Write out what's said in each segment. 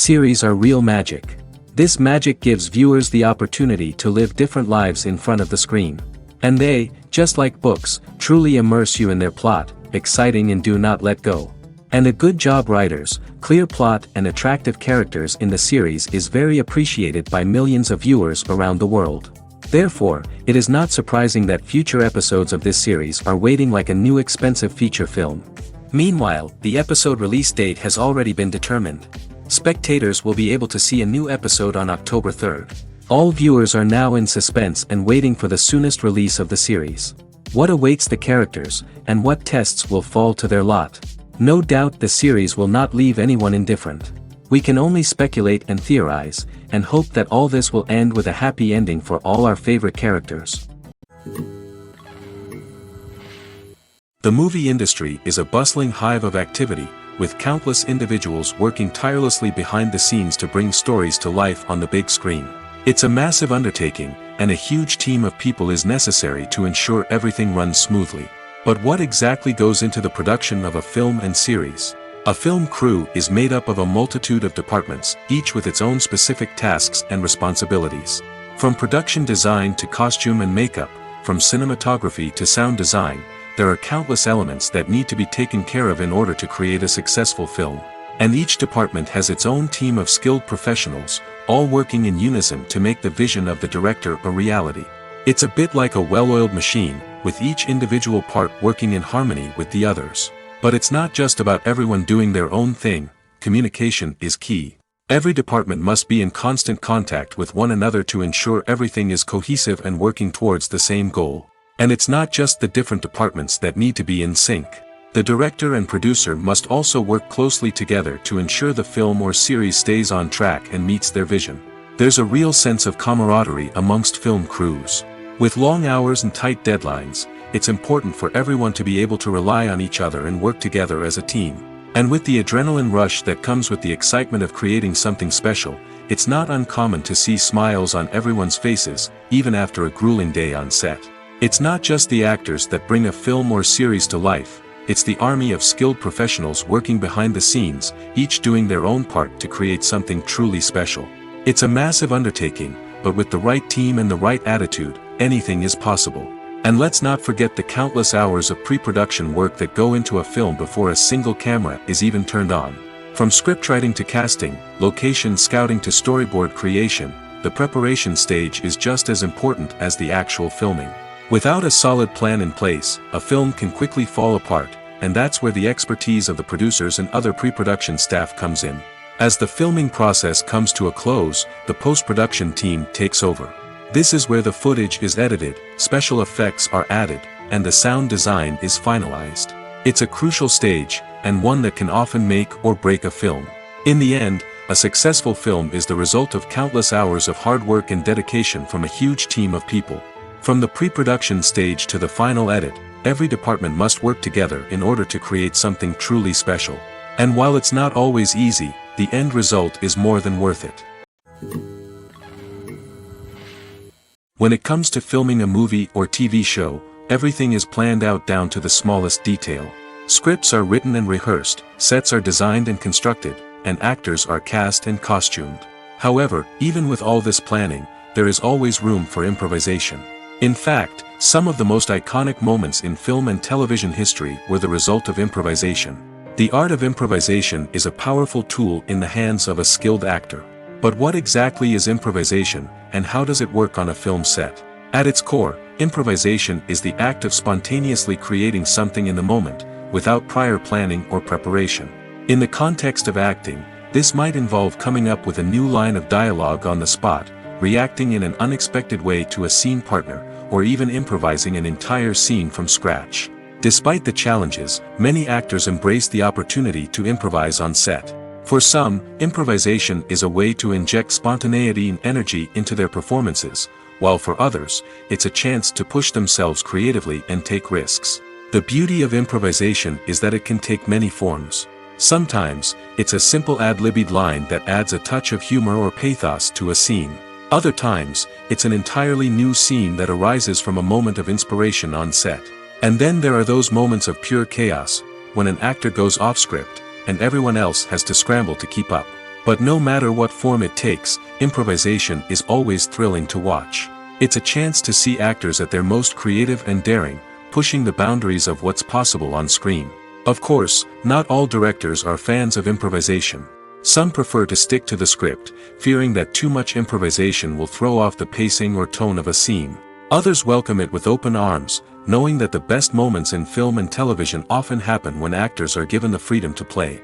series are real magic. This magic gives viewers the opportunity to live different lives in front of the screen. And they, just like books, truly immerse you in their plot, exciting and do not let go. And a good job writers, clear plot and attractive characters in the series is very appreciated by millions of viewers around the world. Therefore, it is not surprising that future episodes of this series are waiting like a new expensive feature film. Meanwhile, the episode release date has already been determined. Spectators will be able to see a new episode on October 3rd. All viewers are now in suspense and waiting for the soonest release of the series. What awaits the characters, and what tests will fall to their lot? No doubt the series will not leave anyone indifferent. We can only speculate and theorize, and hope that all this will end with a happy ending for all our favorite characters. The movie industry is a bustling hive of activity, with countless individuals working tirelessly behind the scenes to bring stories to life on the big screen. It's a massive undertaking, and a huge team of people is necessary to ensure everything runs smoothly. But what exactly goes into the production of a film and series? A film crew is made up of a multitude of departments, each with its own specific tasks and responsibilities. From production design to costume and makeup, from cinematography to sound design, there are countless elements that need to be taken care of in order to create a successful film. And each department has its own team of skilled professionals, all working in unison to make the vision of the director a reality. It's a bit like a well-oiled machine, with each individual part working in harmony with the others. But it's not just about everyone doing their own thing. Communication is key. Every department must be in constant contact with one another to ensure everything is cohesive and working towards the same goal. And it's not just the different departments that need to be in sync. The director and producer must also work closely together to ensure the film or series stays on track and meets their vision. There's a real sense of camaraderie amongst film crews. With long hours and tight deadlines, it's important for everyone to be able to rely on each other and work together as a team. And with the adrenaline rush that comes with the excitement of creating something special, it's not uncommon to see smiles on everyone's faces, even after a grueling day on set. It's not just the actors that bring a film or series to life, it's the army of skilled professionals working behind the scenes, each doing their own part to create something truly special. It's a massive undertaking, but with the right team and the right attitude, anything is possible. And let's not forget the countless hours of pre-production work that go into a film before a single camera is even turned on. From scriptwriting to casting, location scouting to storyboard creation, the preparation stage is just as important as the actual filming. Without a solid plan in place, a film can quickly fall apart, and that's where the expertise of the producers and other pre-production staff comes in. As the filming process comes to a close, the post-production team takes over. This is where the footage is edited, special effects are added, and the sound design is finalized. It's a crucial stage, and one that can often make or break a film. In the end, a successful film is the result of countless hours of hard work and dedication from a huge team of people. From the pre-production stage to the final edit, every department must work together in order to create something truly special. And while it's not always easy, the end result is more than worth it. When it comes to filming a movie or TV show, everything is planned out down to the smallest detail. Scripts are written and rehearsed, sets are designed and constructed, and actors are cast and costumed. However, even with all this planning, there is always room for improvisation. In fact, some of the most iconic moments in film and television history were the result of improvisation. The art of improvisation is a powerful tool in the hands of a skilled actor. But what exactly is improvisation, and how does it work on a film set? At its core, improvisation is the act of spontaneously creating something in the moment, without prior planning or preparation. In the context of acting, this might involve coming up with a new line of dialogue on the spot, reacting in an unexpected way to a scene partner, or even improvising an entire scene from scratch. Despite the challenges, many actors embrace the opportunity to improvise on set. For some, improvisation is a way to inject spontaneity and energy into their performances, while for others, it's a chance to push themselves creatively and take risks. The beauty of improvisation is that it can take many forms. Sometimes, it's a simple ad-libbed line that adds a touch of humor or pathos to a scene. Other times, it's an entirely new scene that arises from a moment of inspiration on set. And then there are those moments of pure chaos, when an actor goes off script, and everyone else has to scramble to keep up. But no matter what form it takes, improvisation is always thrilling to watch. It's a chance to see actors at their most creative and daring, pushing the boundaries of what's possible on screen. Of course, not all directors are fans of improvisation. Some prefer to stick to the script, fearing that too much improvisation will throw off the pacing or tone of a scene. Others welcome it with open arms, knowing that the best moments in film and television often happen when actors are given the freedom to play.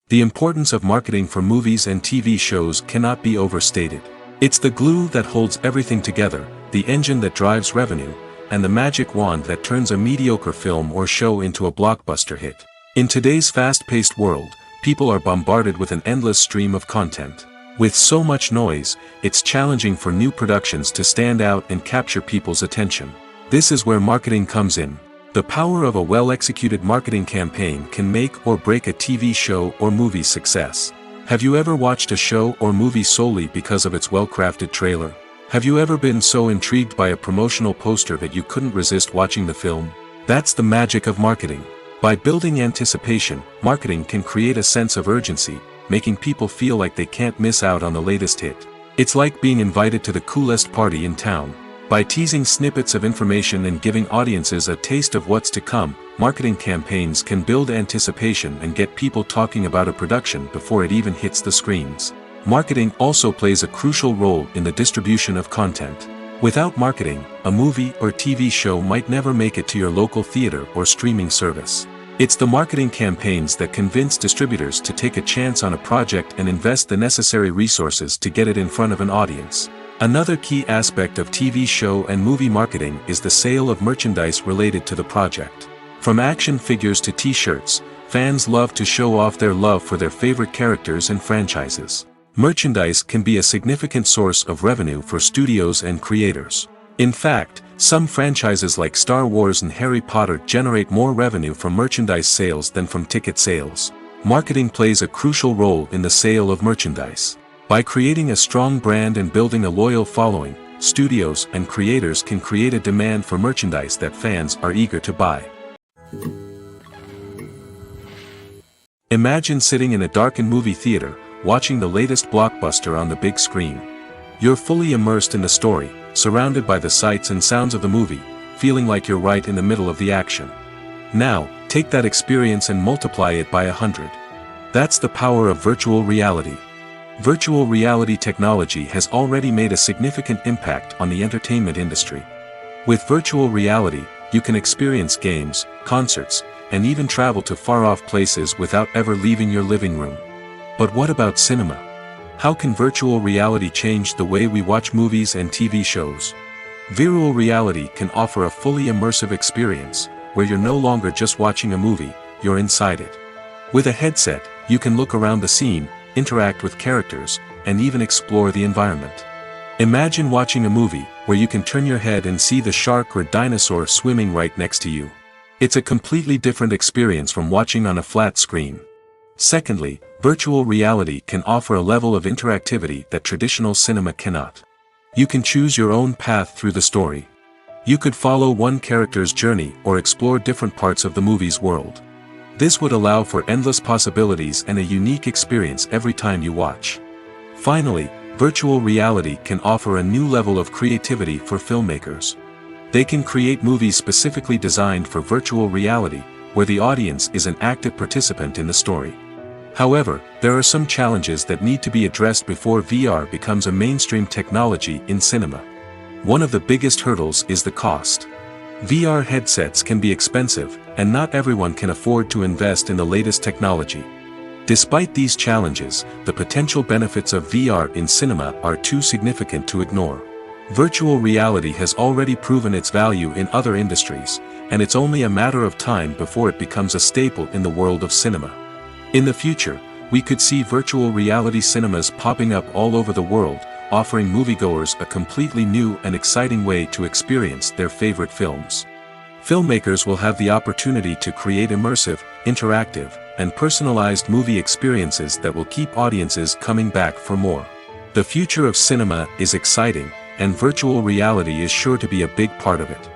The importance of marketing for movies and TV shows cannot be overstated. It's the glue that holds everything together, the engine that drives revenue, and the magic wand that turns a mediocre film or show into a blockbuster hit. In today's fast-paced world, people are bombarded with an endless stream of content. With so much noise, it's challenging for new productions to stand out and capture people's attention. This is where marketing comes in. The power of a well-executed marketing campaign can make or break a TV show or movie's success. Have you ever watched a show or movie solely because of its well-crafted trailer? Have you ever been so intrigued by a promotional poster that you couldn't resist watching the film? That's the magic of marketing. By building anticipation, marketing can create a sense of urgency, making people feel like they can't miss out on the latest hit. It's like being invited to the coolest party in town. By teasing snippets of information and giving audiences a taste of what's to come, marketing campaigns can build anticipation and get people talking about a production before it even hits the screens. Marketing also plays a crucial role in the distribution of content. Without marketing, a movie or TV show might never make it to your local theater or streaming service. It's the marketing campaigns that convince distributors to take a chance on a project and invest the necessary resources to get it in front of an audience. Another key aspect of TV show and movie marketing is the sale of merchandise related to the project. From action figures to t-shirts, fans love to show off their love for their favorite characters and franchises. Merchandise can be a significant source of revenue for studios and creators. In fact, some franchises like Star Wars and Harry Potter generate more revenue from merchandise sales than from ticket sales. Marketing plays a crucial role in the sale of merchandise. By creating a strong brand and building a loyal following, studios and creators can create a demand for merchandise that fans are eager to buy. Imagine sitting in a darkened movie theater, watching the latest blockbuster on the big screen. You're fully immersed in the story, surrounded by the sights and sounds of the movie, feeling like you're right in the middle of the action. Now, take that experience and multiply it by 100. That's the power of virtual reality. Virtual reality technology has already made a significant impact on the entertainment industry. With virtual reality, you can experience games, concerts, and even travel to far-off places without ever leaving your living room. But what about cinema? How can virtual reality change the way we watch movies and TV shows? Virtual reality can offer a fully immersive experience, where you're no longer just watching a movie, you're inside it. With a headset, you can look around the scene, interact with characters, and even explore the environment. Imagine watching a movie where you can turn your head and see the shark or dinosaur swimming right next to you. It's a completely different experience from watching on a flat screen. Secondly, virtual reality can offer a level of interactivity that traditional cinema cannot. You can choose your own path through the story. You could follow one character's journey or explore different parts of the movie's world. This would allow for endless possibilities and a unique experience every time you watch. Finally, virtual reality can offer a new level of creativity for filmmakers. They can create movies specifically designed for virtual reality, where the audience is an active participant in the story. However, there are some challenges that need to be addressed before VR becomes a mainstream technology in cinema. One of the biggest hurdles is the cost. VR headsets can be expensive, and not everyone can afford to invest in the latest technology. Despite these challenges, the potential benefits of VR in cinema are too significant to ignore. Virtual reality has already proven its value in other industries, and it's only a matter of time before it becomes a staple in the world of cinema. In the future, we could see virtual reality cinemas popping up all over the world, offering moviegoers a completely new and exciting way to experience their favorite films. Filmmakers will have the opportunity to create immersive, interactive, and personalized movie experiences that will keep audiences coming back for more. The future of cinema is exciting, and virtual reality is sure to be a big part of it.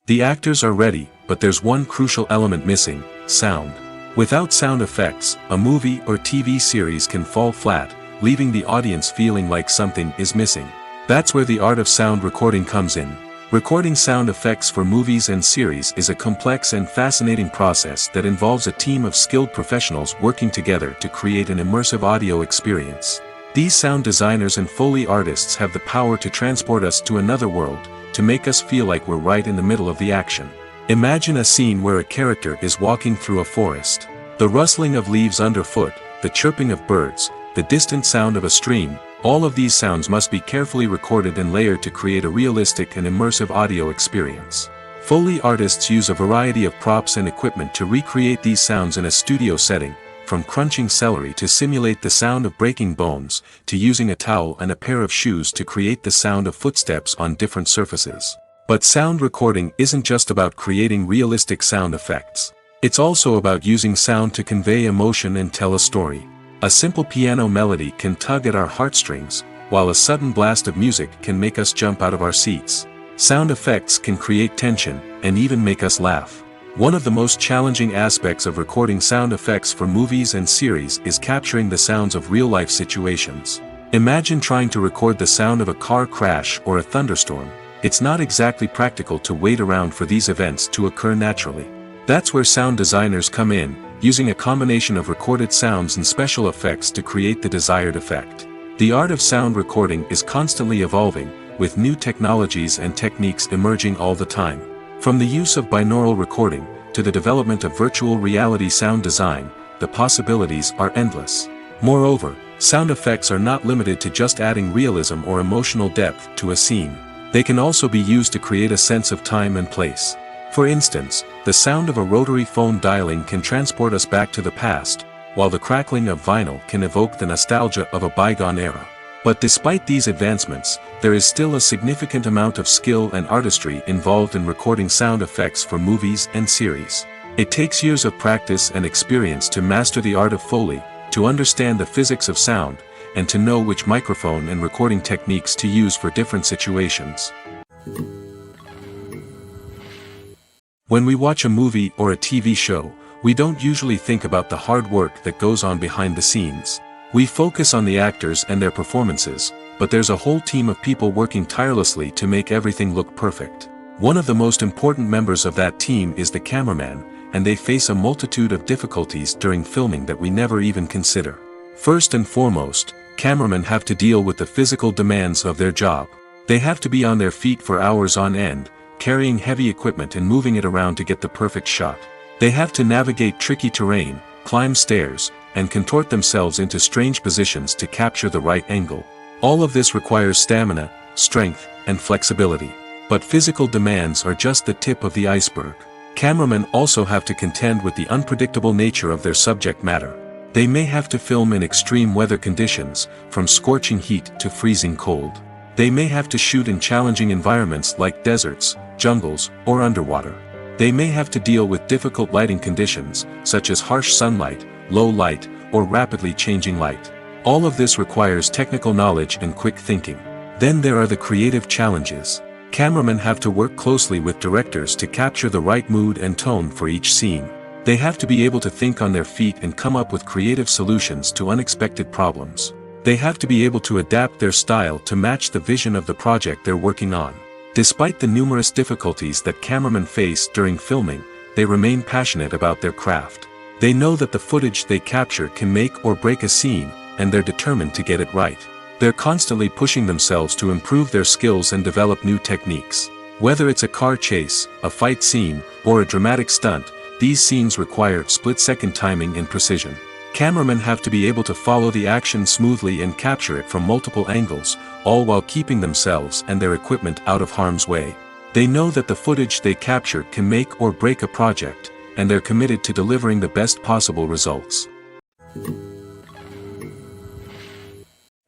The actors are ready, but there's one crucial element missing: sound. Without sound effects, a movie or TV series can fall flat, leaving the audience feeling like something is missing. That's where the art of sound recording comes in. Recording sound effects for movies and series is a complex and fascinating process that involves a team of skilled professionals working together to create an immersive audio experience. These sound designers and Foley artists have the power to transport us to another world, to make us feel like we're right in the middle of the action. Imagine a scene where a character is walking through a forest. The rustling of leaves underfoot, the chirping of birds, the distant sound of a stream, all of these sounds must be carefully recorded and layered to create a realistic and immersive audio experience. Foley artists use a variety of props and equipment to recreate these sounds in a studio setting, from crunching celery to simulate the sound of breaking bones, to using a towel and a pair of shoes to create the sound of footsteps on different surfaces. But sound recording isn't just about creating realistic sound effects. It's also about using sound to convey emotion and tell a story. A simple piano melody can tug at our heartstrings, while a sudden blast of music can make us jump out of our seats. Sound effects can create tension, and even make us laugh. One of the most challenging aspects of recording sound effects for movies and series is capturing the sounds of real-life situations. Imagine trying to record the sound of a car crash or a thunderstorm. It's not exactly practical to wait around for these events to occur naturally. That's where sound designers come in, using a combination of recorded sounds and special effects to create the desired effect. The art of sound recording is constantly evolving, with new technologies and techniques emerging all the time. From the use of binaural recording, to the development of virtual reality sound design, the possibilities are endless. Moreover, sound effects are not limited to just adding realism or emotional depth to a scene. They can also be used to create a sense of time and place. For instance, the sound of a rotary phone dialing can transport us back to the past, while the crackling of vinyl can evoke the nostalgia of a bygone era. But despite these advancements, there is still a significant amount of skill and artistry involved in recording sound effects for movies and series. It takes years of practice and experience to master the art of Foley, to understand the physics of sound, and to know which microphone and recording techniques to use for different situations. When we watch a movie or a TV show, we don't usually think about the hard work that goes on behind the scenes. We focus on the actors and their performances, but there's a whole team of people working tirelessly to make everything look perfect. One of the most important members of that team is the cameraman, and they face a multitude of difficulties during filming that we never even consider. First and foremost, cameramen have to deal with the physical demands of their job. They have to be on their feet for hours on end, carrying heavy equipment and moving it around to get the perfect shot. They have to navigate tricky terrain, climb stairs, and contort themselves into strange positions to capture the right angle. All of this requires stamina, strength, and flexibility. But physical demands are just the tip of the iceberg. Cameramen also have to contend with the unpredictable nature of their subject matter. They may have to film in extreme weather conditions, from scorching heat to freezing cold. They may have to shoot in challenging environments like deserts, jungles, or underwater. They may have to deal with difficult lighting conditions, such as harsh sunlight, low light, or rapidly changing light. All of this requires technical knowledge and quick thinking. Then there are the creative challenges. Cameramen have to work closely with directors to capture the right mood and tone for each scene. They have to be able to think on their feet and come up with creative solutions to unexpected problems. They have to be able to adapt their style to match the vision of the project they're working on. Despite the numerous difficulties that cameramen face during filming, they remain passionate about their craft. They know that the footage they capture can make or break a scene, and they're determined to get it right. They're constantly pushing themselves to improve their skills and develop new techniques. Whether it's a car chase, a fight scene, or a dramatic stunt, these scenes require split-second timing and precision. Cameramen have to be able to follow the action smoothly and capture it from multiple angles, all while keeping themselves and their equipment out of harm's way. They know that the footage they capture can make or break a project, and they're committed to delivering the best possible results.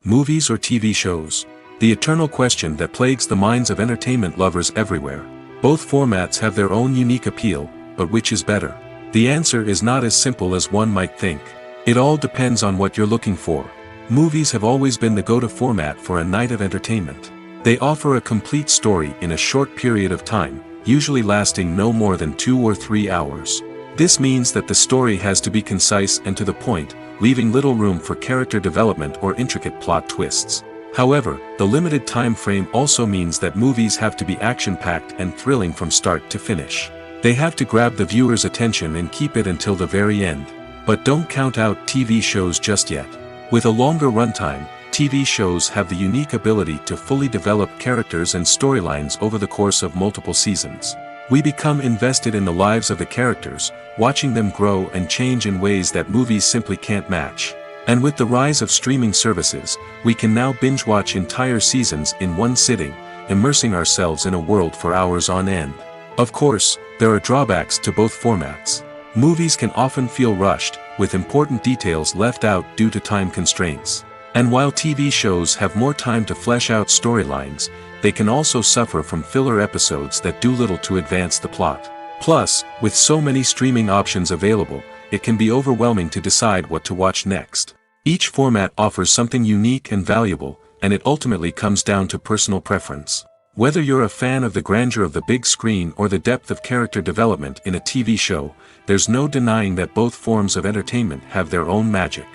Movies or TV shows? The eternal question that plagues the minds of entertainment lovers everywhere. Both formats have their own unique appeal, but which is better? The answer is not as simple as one might think. It all depends on what you're looking for. Movies have always been the go-to format for a night of entertainment. They offer a complete story in a short period of time, usually lasting no more than 2 or 3 hours. This means that the story has to be concise and to the point, leaving little room for character development or intricate plot twists. However, the limited time frame also means that movies have to be action-packed and thrilling from start to finish. They have to grab the viewer's attention and keep it until the very end. But don't count out TV shows just yet. With a longer runtime, TV shows have the unique ability to fully develop characters and storylines over the course of multiple seasons. We become invested in the lives of the characters, watching them grow and change in ways that movies simply can't match. And with the rise of streaming services, we can now binge-watch entire seasons in one sitting, immersing ourselves in a world for hours on end. Of course, there are drawbacks to both formats. Movies can often feel rushed, with important details left out due to time constraints. And while TV shows have more time to flesh out storylines, they can also suffer from filler episodes that do little to advance the plot. Plus, with so many streaming options available, it can be overwhelming to decide what to watch next. Each format offers something unique and valuable, and it ultimately comes down to personal preference. Whether you're a fan of the grandeur of the big screen or the depth of character development in a TV show, there's no denying that both forms of entertainment have their own magic.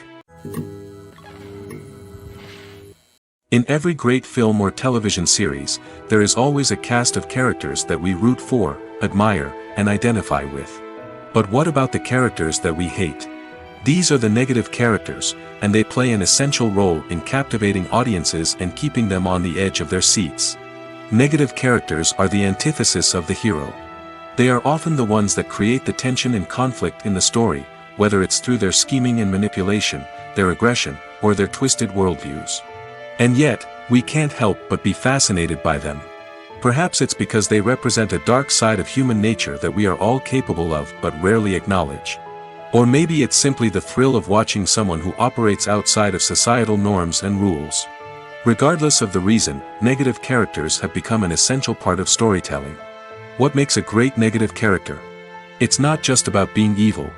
In every great film or television series, there is always a cast of characters that we root for, admire, and identify with. But what about the characters that we hate? These are the negative characters, and they play an essential role in captivating audiences and keeping them on the edge of their seats. Negative characters are the antithesis of the hero. They are often the ones that create the tension and conflict in the story, whether it's through their scheming and manipulation, their aggression, or their twisted worldviews. And yet, we can't help but be fascinated by them. Perhaps it's because they represent a dark side of human nature that we are all capable of but rarely acknowledge. Or maybe it's simply the thrill of watching someone who operates outside of societal norms and rules. Regardless of the reason, negative characters have become an essential part of storytelling. What makes a great negative character? It's not just about being evil.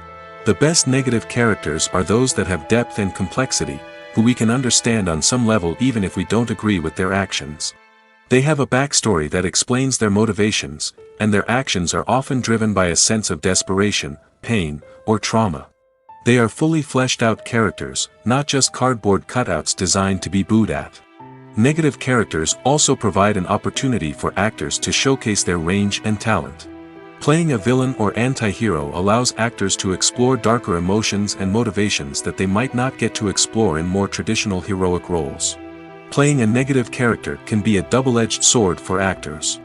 The best negative characters are those that have depth and complexity, who we can understand on some level even if we don't agree with their actions. They have a backstory that explains their motivations, and their actions are often driven by a sense of desperation, pain, or trauma. They are fully fleshed out characters, not just cardboard cutouts designed to be booed at. Negative characters also provide an opportunity for actors to showcase their range and talent. Playing a villain or anti-hero allows actors to explore darker emotions and motivations that they might not get to explore in more traditional heroic roles. Playing a negative character can be a double-edged sword for actors.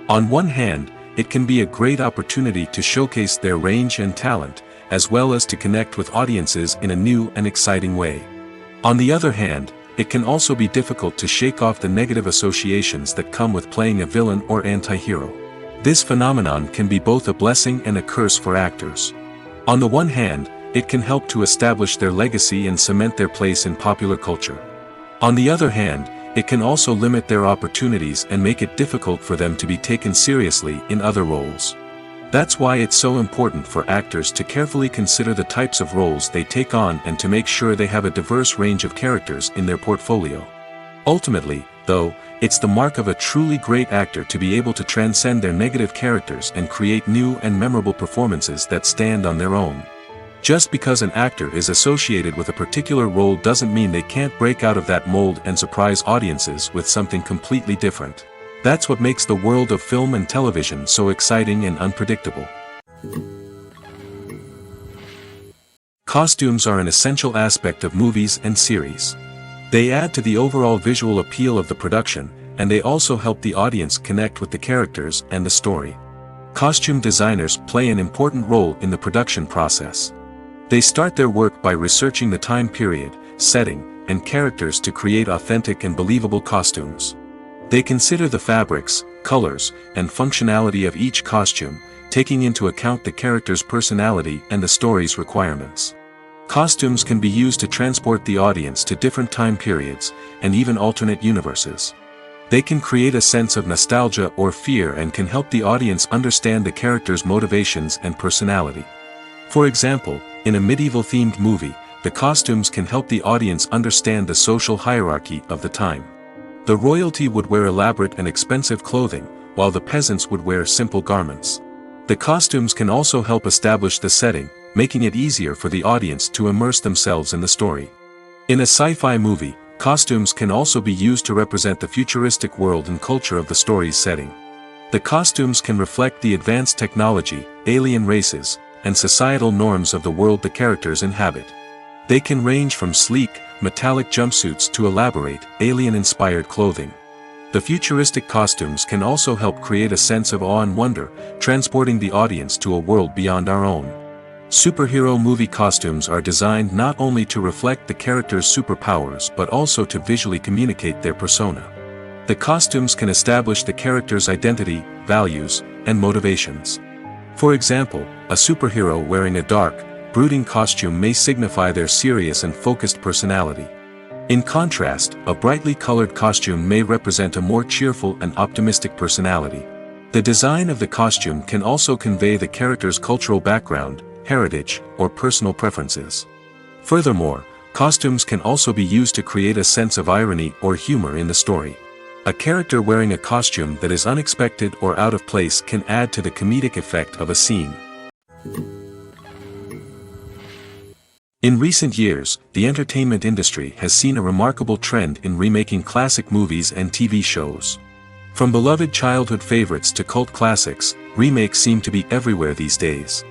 On one hand, it can be a great opportunity to showcase their range and talent, as well as to connect with audiences in a new and exciting way. On the other hand, it can also be difficult to shake off the negative associations that come with playing a villain or anti-hero. This phenomenon can be both a blessing and a curse for actors. On the one hand, it can help to establish their legacy and cement their place in popular culture. On the other hand, it can also limit their opportunities and make it difficult for them to be taken seriously in other roles. That's why it's so important for actors to carefully consider the types of roles they take on and to make sure they have a diverse range of characters in their portfolio. Ultimately, though, it's the mark of a truly great actor to be able to transcend their negative characters and create new and memorable performances that stand on their own. Just because an actor is associated with a particular role doesn't mean they can't break out of that mold and surprise audiences with something completely different. That's what makes the world of film and television so exciting and unpredictable. Costumes are an essential aspect of movies and series. They add to the overall visual appeal of the production, and they also help the audience connect with the characters and the story. Costume designers play an important role in the production process. They start their work by researching the time period, setting, and characters to create authentic and believable costumes. They consider the fabrics, colors, and functionality of each costume, taking into account the character's personality and the story's requirements. Costumes can be used to transport the audience to different time periods, and even alternate universes. They can create a sense of nostalgia or fear and can help the audience understand the character's motivations and personality. For example, in a medieval-themed movie, the costumes can help the audience understand the social hierarchy of the time. The royalty would wear elaborate and expensive clothing, while the peasants would wear simple garments. The costumes can also help establish the setting, making it easier for the audience to immerse themselves in the story. In a sci-fi movie, costumes can also be used to represent the futuristic world and culture of the story's setting. The costumes can reflect the advanced technology, alien races, and societal norms of the world the characters inhabit. They can range from sleek, metallic jumpsuits to elaborate, alien-inspired clothing. The futuristic costumes can also help create a sense of awe and wonder, transporting the audience to a world beyond our own. Superhero movie costumes are designed not only to reflect the character's superpowers but also to visually communicate their persona. The costumes can establish the character's identity, values, and motivations. For example, a superhero wearing a dark, brooding costume may signify their serious and focused personality. In contrast, a brightly colored costume may represent a more cheerful and optimistic personality. The design of the costume can also convey the character's cultural background, heritage, or personal preferences. Furthermore, costumes can also be used to create a sense of irony or humor in the story. A character wearing a costume that is unexpected or out of place can add to the comedic effect of a scene. In recent years, the entertainment industry has seen a remarkable trend in remaking classic movies and TV shows. From beloved childhood favorites to cult classics, remakes seem to be everywhere these days.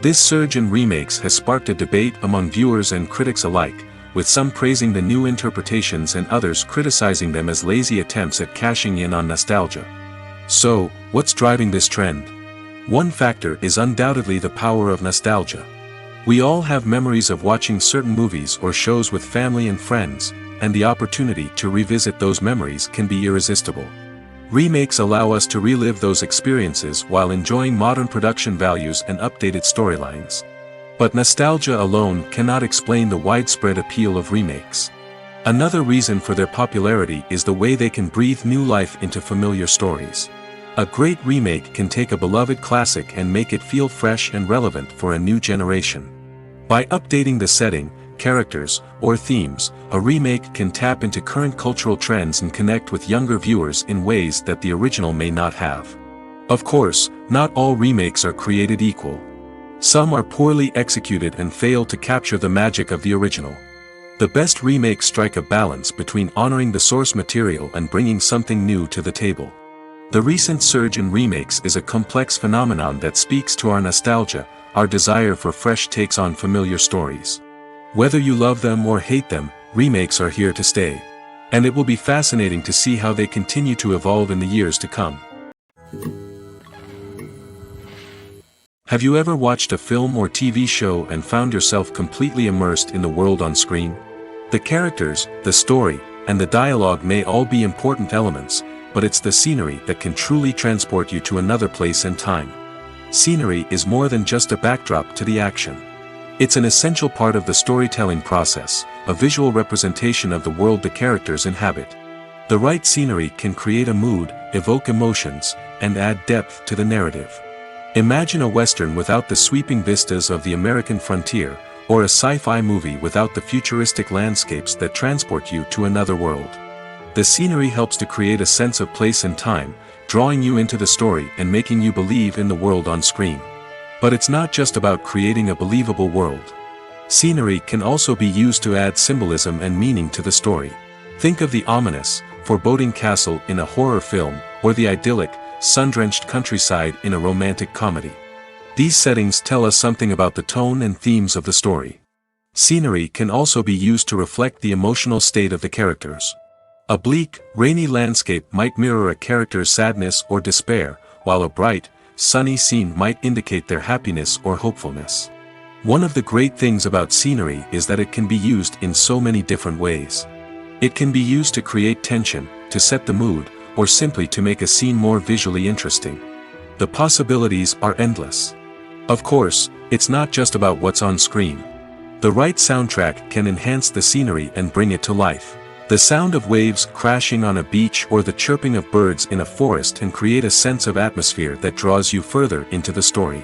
This surge in remakes has sparked a debate among viewers and critics alike, with some praising the new interpretations and others criticizing them as lazy attempts at cashing in on nostalgia. So, what's driving this trend? One factor is undoubtedly the power of nostalgia. We all have memories of watching certain movies or shows with family and friends, and the opportunity to revisit those memories can be irresistible. Remakes allow us to relive those experiences while enjoying modern production values and updated storylines. But nostalgia alone cannot explain the widespread appeal of remakes. Another reason for their popularity is the way they can breathe new life into familiar stories. A great remake can take a beloved classic and make it feel fresh and relevant for a new generation. By updating the setting, characters, or themes, a remake can tap into current cultural trends and connect with younger viewers in ways that the original may not have. Of course, not all remakes are created equal. Some are poorly executed and fail to capture the magic of the original. The best remakes strike a balance between honoring the source material and bringing something new to the table. The recent surge in remakes is a complex phenomenon that speaks to our nostalgia, our desire for fresh takes on familiar stories. Whether you love them or hate them, remakes are here to stay. And it will be fascinating to see how they continue to evolve in the years to come. Have you ever watched a film or TV show and found yourself completely immersed in the world on screen? The characters, the story, and the dialogue may all be important elements, but it's the scenery that can truly transport you to another place and time. Scenery is more than just a backdrop to the action. It's an essential part of the storytelling process, a visual representation of the world the characters inhabit. The right scenery can create a mood, evoke emotions, and add depth to the narrative. Imagine a Western without the sweeping vistas of the American frontier, or a sci-fi movie without the futuristic landscapes that transport you to another world. The scenery helps to create a sense of place and time, drawing you into the story and making you believe in the world on screen. But it's not just about creating a believable world. Scenery can also be used to add symbolism and meaning to the story. Think of the ominous, foreboding castle in a horror film, or the idyllic, sun-drenched countryside in a romantic comedy. These settings tell us something about the tone and themes of the story. Scenery can also be used to reflect the emotional state of the characters. A bleak, rainy landscape might mirror a character's sadness or despair, while a bright, sunny scene might indicate their happiness or hopefulness. One of the great things about scenery is that it can be used in so many different ways. It can be used to create tension, to set the mood, or simply to make a scene more visually interesting. The possibilities are endless. Of course, it's not just about what's on screen. The right soundtrack can enhance the scenery and bring it to life. The sound of waves crashing on a beach or the chirping of birds in a forest can create a sense of atmosphere that draws you further into the story.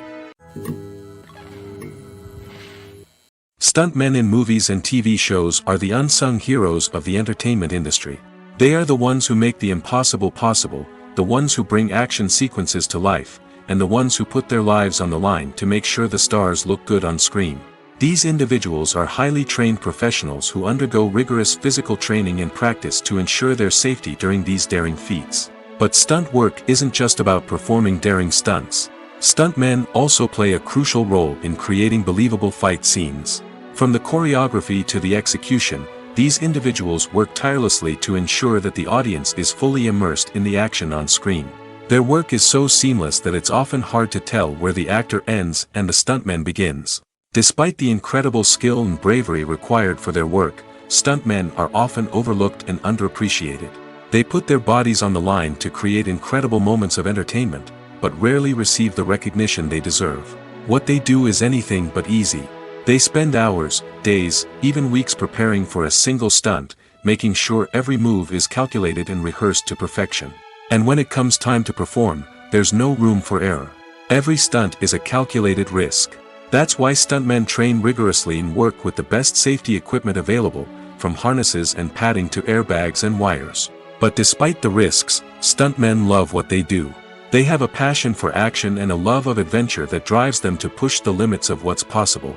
Stuntmen in movies and TV shows are the unsung heroes of the entertainment industry. They are the ones who make the impossible possible, the ones who bring action sequences to life, and the ones who put their lives on the line to make sure the stars look good on screen. These individuals are highly trained professionals who undergo rigorous physical training and practice to ensure their safety during these daring feats. But stunt work isn't just about performing daring stunts. Stuntmen also play a crucial role in creating believable fight scenes. From the choreography to the execution, these individuals work tirelessly to ensure that the audience is fully immersed in the action on screen. Their work is so seamless that it's often hard to tell where the actor ends and the stuntman begins. Despite the incredible skill and bravery required for their work, stuntmen are often overlooked and underappreciated. They put their bodies on the line to create incredible moments of entertainment, but rarely receive the recognition they deserve. What they do is anything but easy. They spend hours, days, even weeks preparing for a single stunt, making sure every move is calculated and rehearsed to perfection. And when it comes time to perform, there's no room for error. Every stunt is a calculated risk. That's why stuntmen train rigorously and work with the best safety equipment available, from harnesses and padding to airbags and wires. But despite the risks, stuntmen love what they do. They have a passion for action and a love of adventure that drives them to push the limits of what's possible.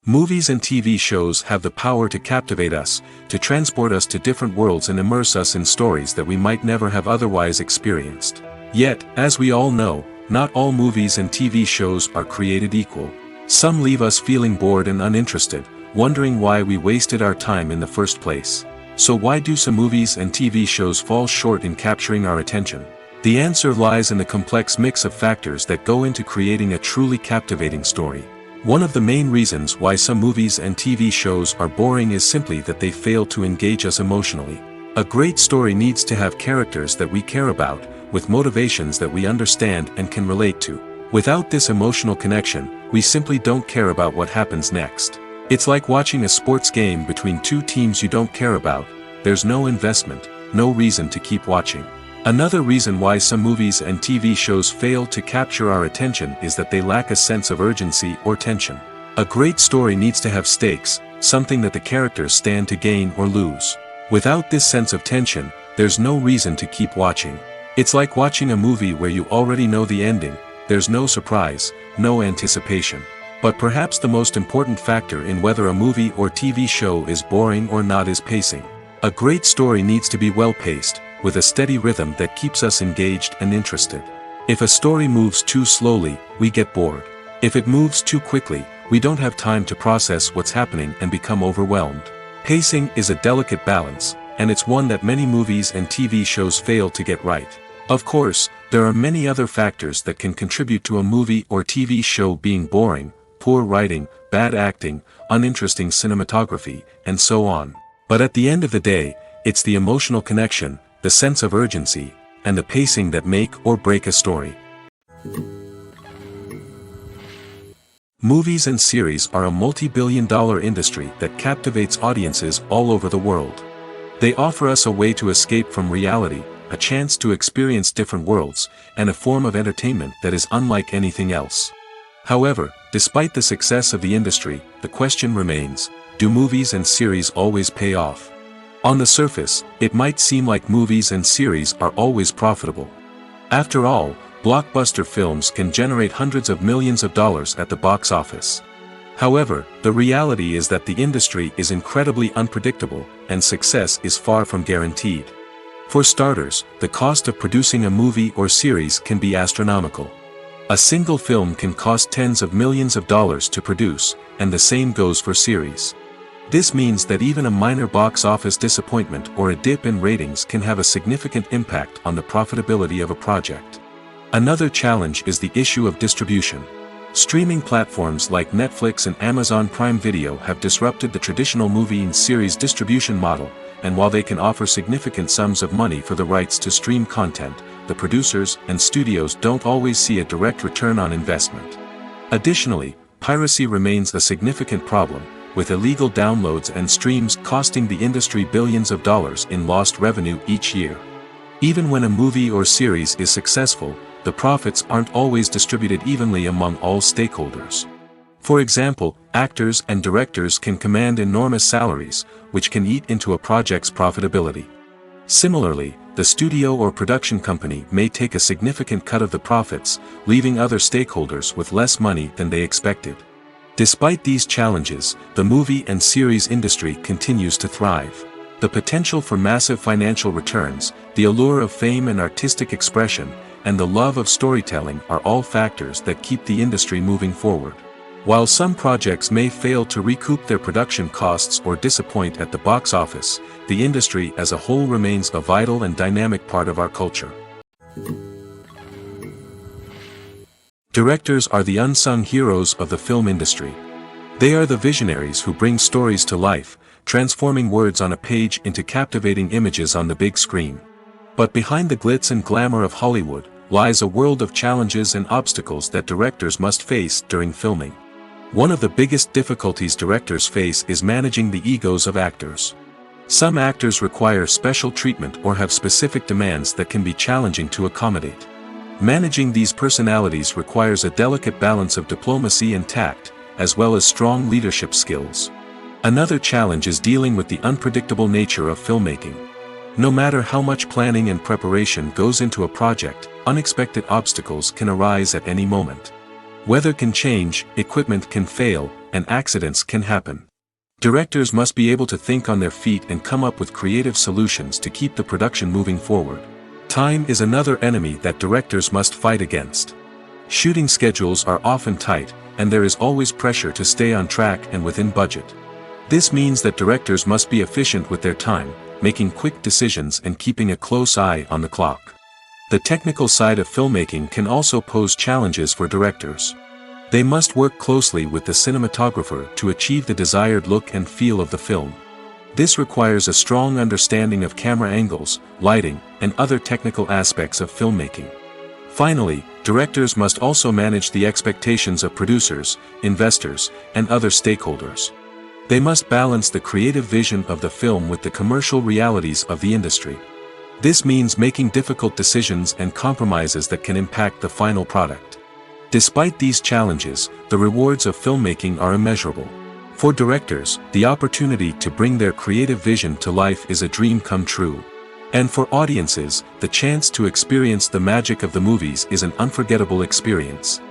Movies and TV shows have the power to captivate us, to transport us to different worlds and immerse us in stories that we might never have otherwise experienced. Yet, as we all know, not all movies and TV shows are created equal. Some leave us feeling bored and uninterested, wondering why we wasted our time in the first place. So why do some movies and TV shows fall short in capturing our attention? The answer lies in the complex mix of factors that go into creating a truly captivating story. One of the main reasons why some movies and TV shows are boring is simply that they fail to engage us emotionally. A great story needs to have characters that we care about, with motivations that we understand and can relate to. Without this emotional connection, we simply don't care about what happens next. It's like watching a sports game between two teams you don't care about. There's no investment, no reason to keep watching. Another reason why some movies and TV shows fail to capture our attention is that they lack a sense of urgency or tension. A great story needs to have stakes, something that the characters stand to gain or lose. Without this sense of tension, there's no reason to keep watching. It's like watching a movie where you already know the ending. There's no surprise, no anticipation. But perhaps the most important factor in whether a movie or TV show is boring or not is pacing. A great story needs to be well-paced, with a steady rhythm that keeps us engaged and interested. If a story moves too slowly, we get bored. If it moves too quickly, we don't have time to process what's happening and become overwhelmed. Pacing is a delicate balance, and it's one that many movies and TV shows fail to get right. Of course, there are many other factors that can contribute to a movie or TV show being boring: poor writing, bad acting, uninteresting cinematography, and so on. But at the end of the day, it's the emotional connection, the sense of urgency, and the pacing that make or break a story. Movies and series are a multi-billion-dollar industry that captivates audiences all over the world. They offer us a way to escape from reality, a chance to experience different worlds, and a form of entertainment that is unlike anything else. However, despite the success of the industry, the question remains: do movies and series always pay off? On the surface, it might seem like movies and series are always profitable. After all, blockbuster films can generate hundreds of millions of dollars at the box office. However, the reality is that the industry is incredibly unpredictable, and success is far from guaranteed. For starters, the cost of producing a movie or series can be astronomical. A single film can cost tens of millions of dollars to produce, and the same goes for series. This means that even a minor box office disappointment or a dip in ratings can have a significant impact on the profitability of a project. Another challenge is the issue of distribution. Streaming platforms like Netflix and Amazon Prime Video have disrupted the traditional movie and series distribution model, and while they can offer significant sums of money for the rights to stream content, the producers and studios don't always see a direct return on investment. Additionally, piracy remains a significant problem, with illegal downloads and streams costing the industry billions of dollars in lost revenue each year. Even when a movie or series is successful, the profits aren't always distributed evenly among all stakeholders. For example, actors and directors can command enormous salaries, which can eat into a project's profitability. Similarly, the studio or production company may take a significant cut of the profits, leaving other stakeholders with less money than they expected. Despite these challenges, the movie and series industry continues to thrive. The potential for massive financial returns, the allure of fame and artistic expression, and the love of storytelling are all factors that keep the industry moving forward. While some projects may fail to recoup their production costs or disappoint at the box office, the industry as a whole remains a vital and dynamic part of our culture. Directors are the unsung heroes of the film industry. They are the visionaries who bring stories to life, transforming words on a page into captivating images on the big screen. But behind the glitz and glamour of Hollywood lies a world of challenges and obstacles that directors must face during filming. One of the biggest difficulties directors face is managing the egos of actors. Some actors require special treatment or have specific demands that can be challenging to accommodate. Managing these personalities requires a delicate balance of diplomacy and tact, as well as strong leadership skills. Another challenge is dealing with the unpredictable nature of filmmaking. No matter how much planning and preparation goes into a project, unexpected obstacles can arise at any moment. Weather can change, equipment can fail, and accidents can happen. Directors must be able to think on their feet and come up with creative solutions to keep the production moving forward. Time is another enemy that directors must fight against. Shooting schedules are often tight, and there is always pressure to stay on track and within budget. This means that directors must be efficient with their time, making quick decisions and keeping a close eye on the clock. The technical side of filmmaking can also pose challenges for directors. They must work closely with the cinematographer to achieve the desired look and feel of the film. This requires a strong understanding of camera angles, lighting, and other technical aspects of filmmaking. Finally, directors must also manage the expectations of producers, investors, and other stakeholders. They must balance the creative vision of the film with the commercial realities of the industry. This means making difficult decisions and compromises that can impact the final product. Despite these challenges, the rewards of filmmaking are immeasurable. For directors, the opportunity to bring their creative vision to life is a dream come true. And for audiences, the chance to experience the magic of the movies is an unforgettable experience.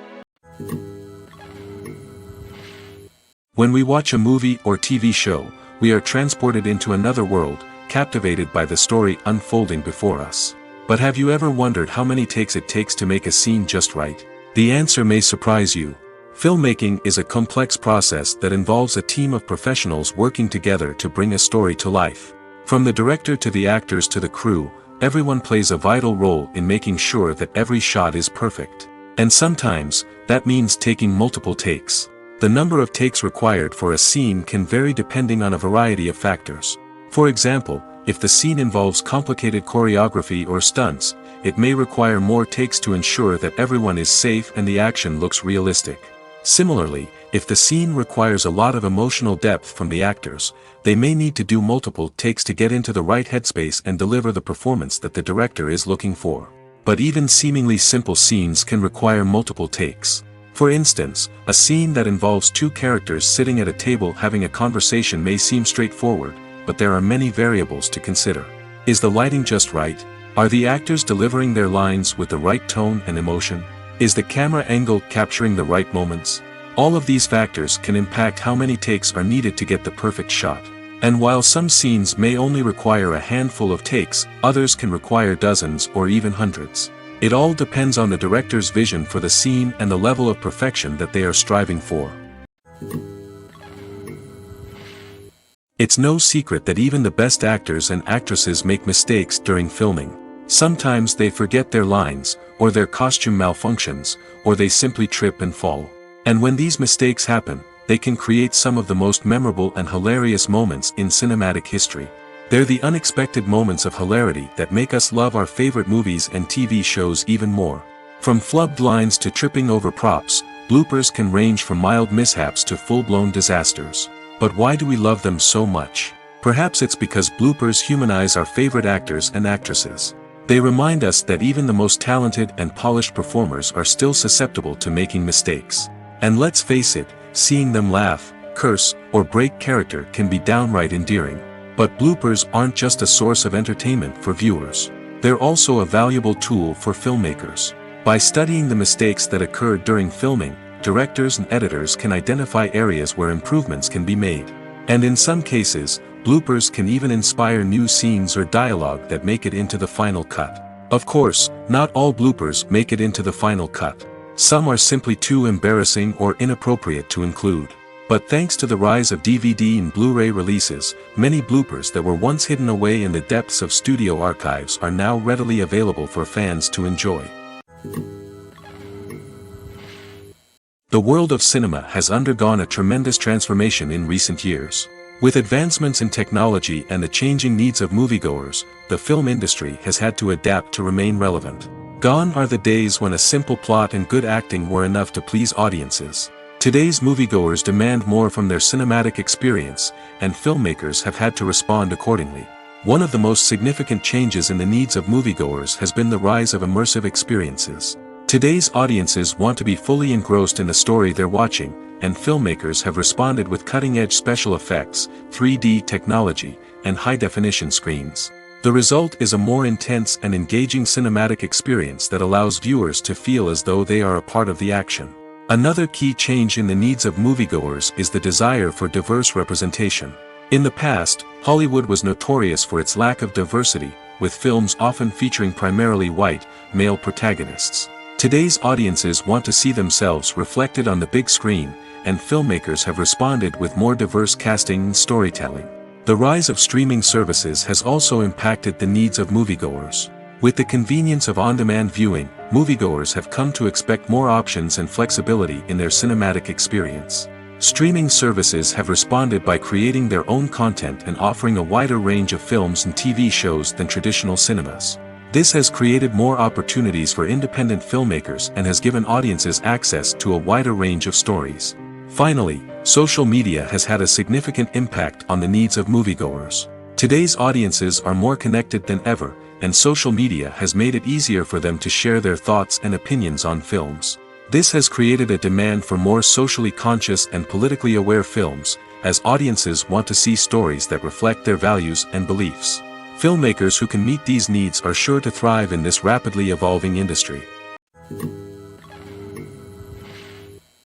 When we watch a movie or TV show, we are transported into another world, captivated by the story unfolding before us. But have you ever wondered how many takes it takes to make a scene just right? The answer may surprise you. Filmmaking is a complex process that involves a team of professionals working together to bring a story to life. From the director to the actors to the crew, everyone plays a vital role in making sure that every shot is perfect. And sometimes, that means taking multiple takes. The number of takes required for a scene can vary depending on a variety of factors. For example, if the scene involves complicated choreography or stunts, it may require more takes to ensure that everyone is safe and the action looks realistic. Similarly, if the scene requires a lot of emotional depth from the actors, they may need to do multiple takes to get into the right headspace and deliver the performance that the director is looking for. But even seemingly simple scenes can require multiple takes. For instance, a scene that involves two characters sitting at a table having a conversation may seem straightforward, but there are many variables to consider. Is the lighting just right? Are the actors delivering their lines with the right tone and emotion? Is the camera angle capturing the right moments? All of these factors can impact how many takes are needed to get the perfect shot. And while some scenes may only require a handful of takes, others can require dozens or even hundreds. It all depends on the director's vision for the scene and the level of perfection that they are striving for. It's no secret that even the best actors and actresses make mistakes during filming. Sometimes they forget their lines, or their costume malfunctions, or they simply trip and fall. And when these mistakes happen, they can create some of the most memorable and hilarious moments in cinematic history. They're the unexpected moments of hilarity that make us love our favorite movies and TV shows even more. From flubbed lines to tripping over props, bloopers can range from mild mishaps to full-blown disasters. But why do we love them so much? Perhaps it's because bloopers humanize our favorite actors and actresses. They remind us that even the most talented and polished performers are still susceptible to making mistakes. And let's face it, seeing them laugh, curse, or break character can be downright endearing. But bloopers aren't just a source of entertainment for viewers. They're also a valuable tool for filmmakers. By studying the mistakes that occurred during filming, directors and editors can identify areas where improvements can be made. And in some cases, bloopers can even inspire new scenes or dialogue that make it into the final cut. Of course, not all bloopers make it into the final cut. Some are simply too embarrassing or inappropriate to include. But thanks to the rise of DVD and Blu-ray releases, many bloopers that were once hidden away in the depths of studio archives are now readily available for fans to enjoy. The world of cinema has undergone a tremendous transformation in recent years. With advancements in technology and the changing needs of moviegoers, the film industry has had to adapt to remain relevant. Gone are the days when a simple plot and good acting were enough to please audiences. Today's moviegoers demand more from their cinematic experience, and filmmakers have had to respond accordingly. One of the most significant changes in the needs of moviegoers has been the rise of immersive experiences. Today's audiences want to be fully engrossed in the story they're watching, and filmmakers have responded with cutting-edge special effects, 3D technology, and high-definition screens. The result is a more intense and engaging cinematic experience that allows viewers to feel as though they are a part of the action. Another key change in the needs of moviegoers is the desire for diverse representation. In the past, Hollywood was notorious for its lack of diversity, with films often featuring primarily white, male protagonists. Today's audiences want to see themselves reflected on the big screen, and filmmakers have responded with more diverse casting and storytelling. The rise of streaming services has also impacted the needs of moviegoers. With the convenience of on-demand viewing, moviegoers have come to expect more options and flexibility in their cinematic experience. Streaming services have responded by creating their own content and offering a wider range of films and TV shows than traditional cinemas. This has created more opportunities for independent filmmakers and has given audiences access to a wider range of stories. Finally, social media has had a significant impact on the needs of moviegoers. Today's audiences are more connected than ever, and social media has made it easier for them to share their thoughts and opinions on films. This has created a demand for more socially conscious and politically aware films, as audiences want to see stories that reflect their values and beliefs. Filmmakers who can meet these needs are sure to thrive in this rapidly evolving industry.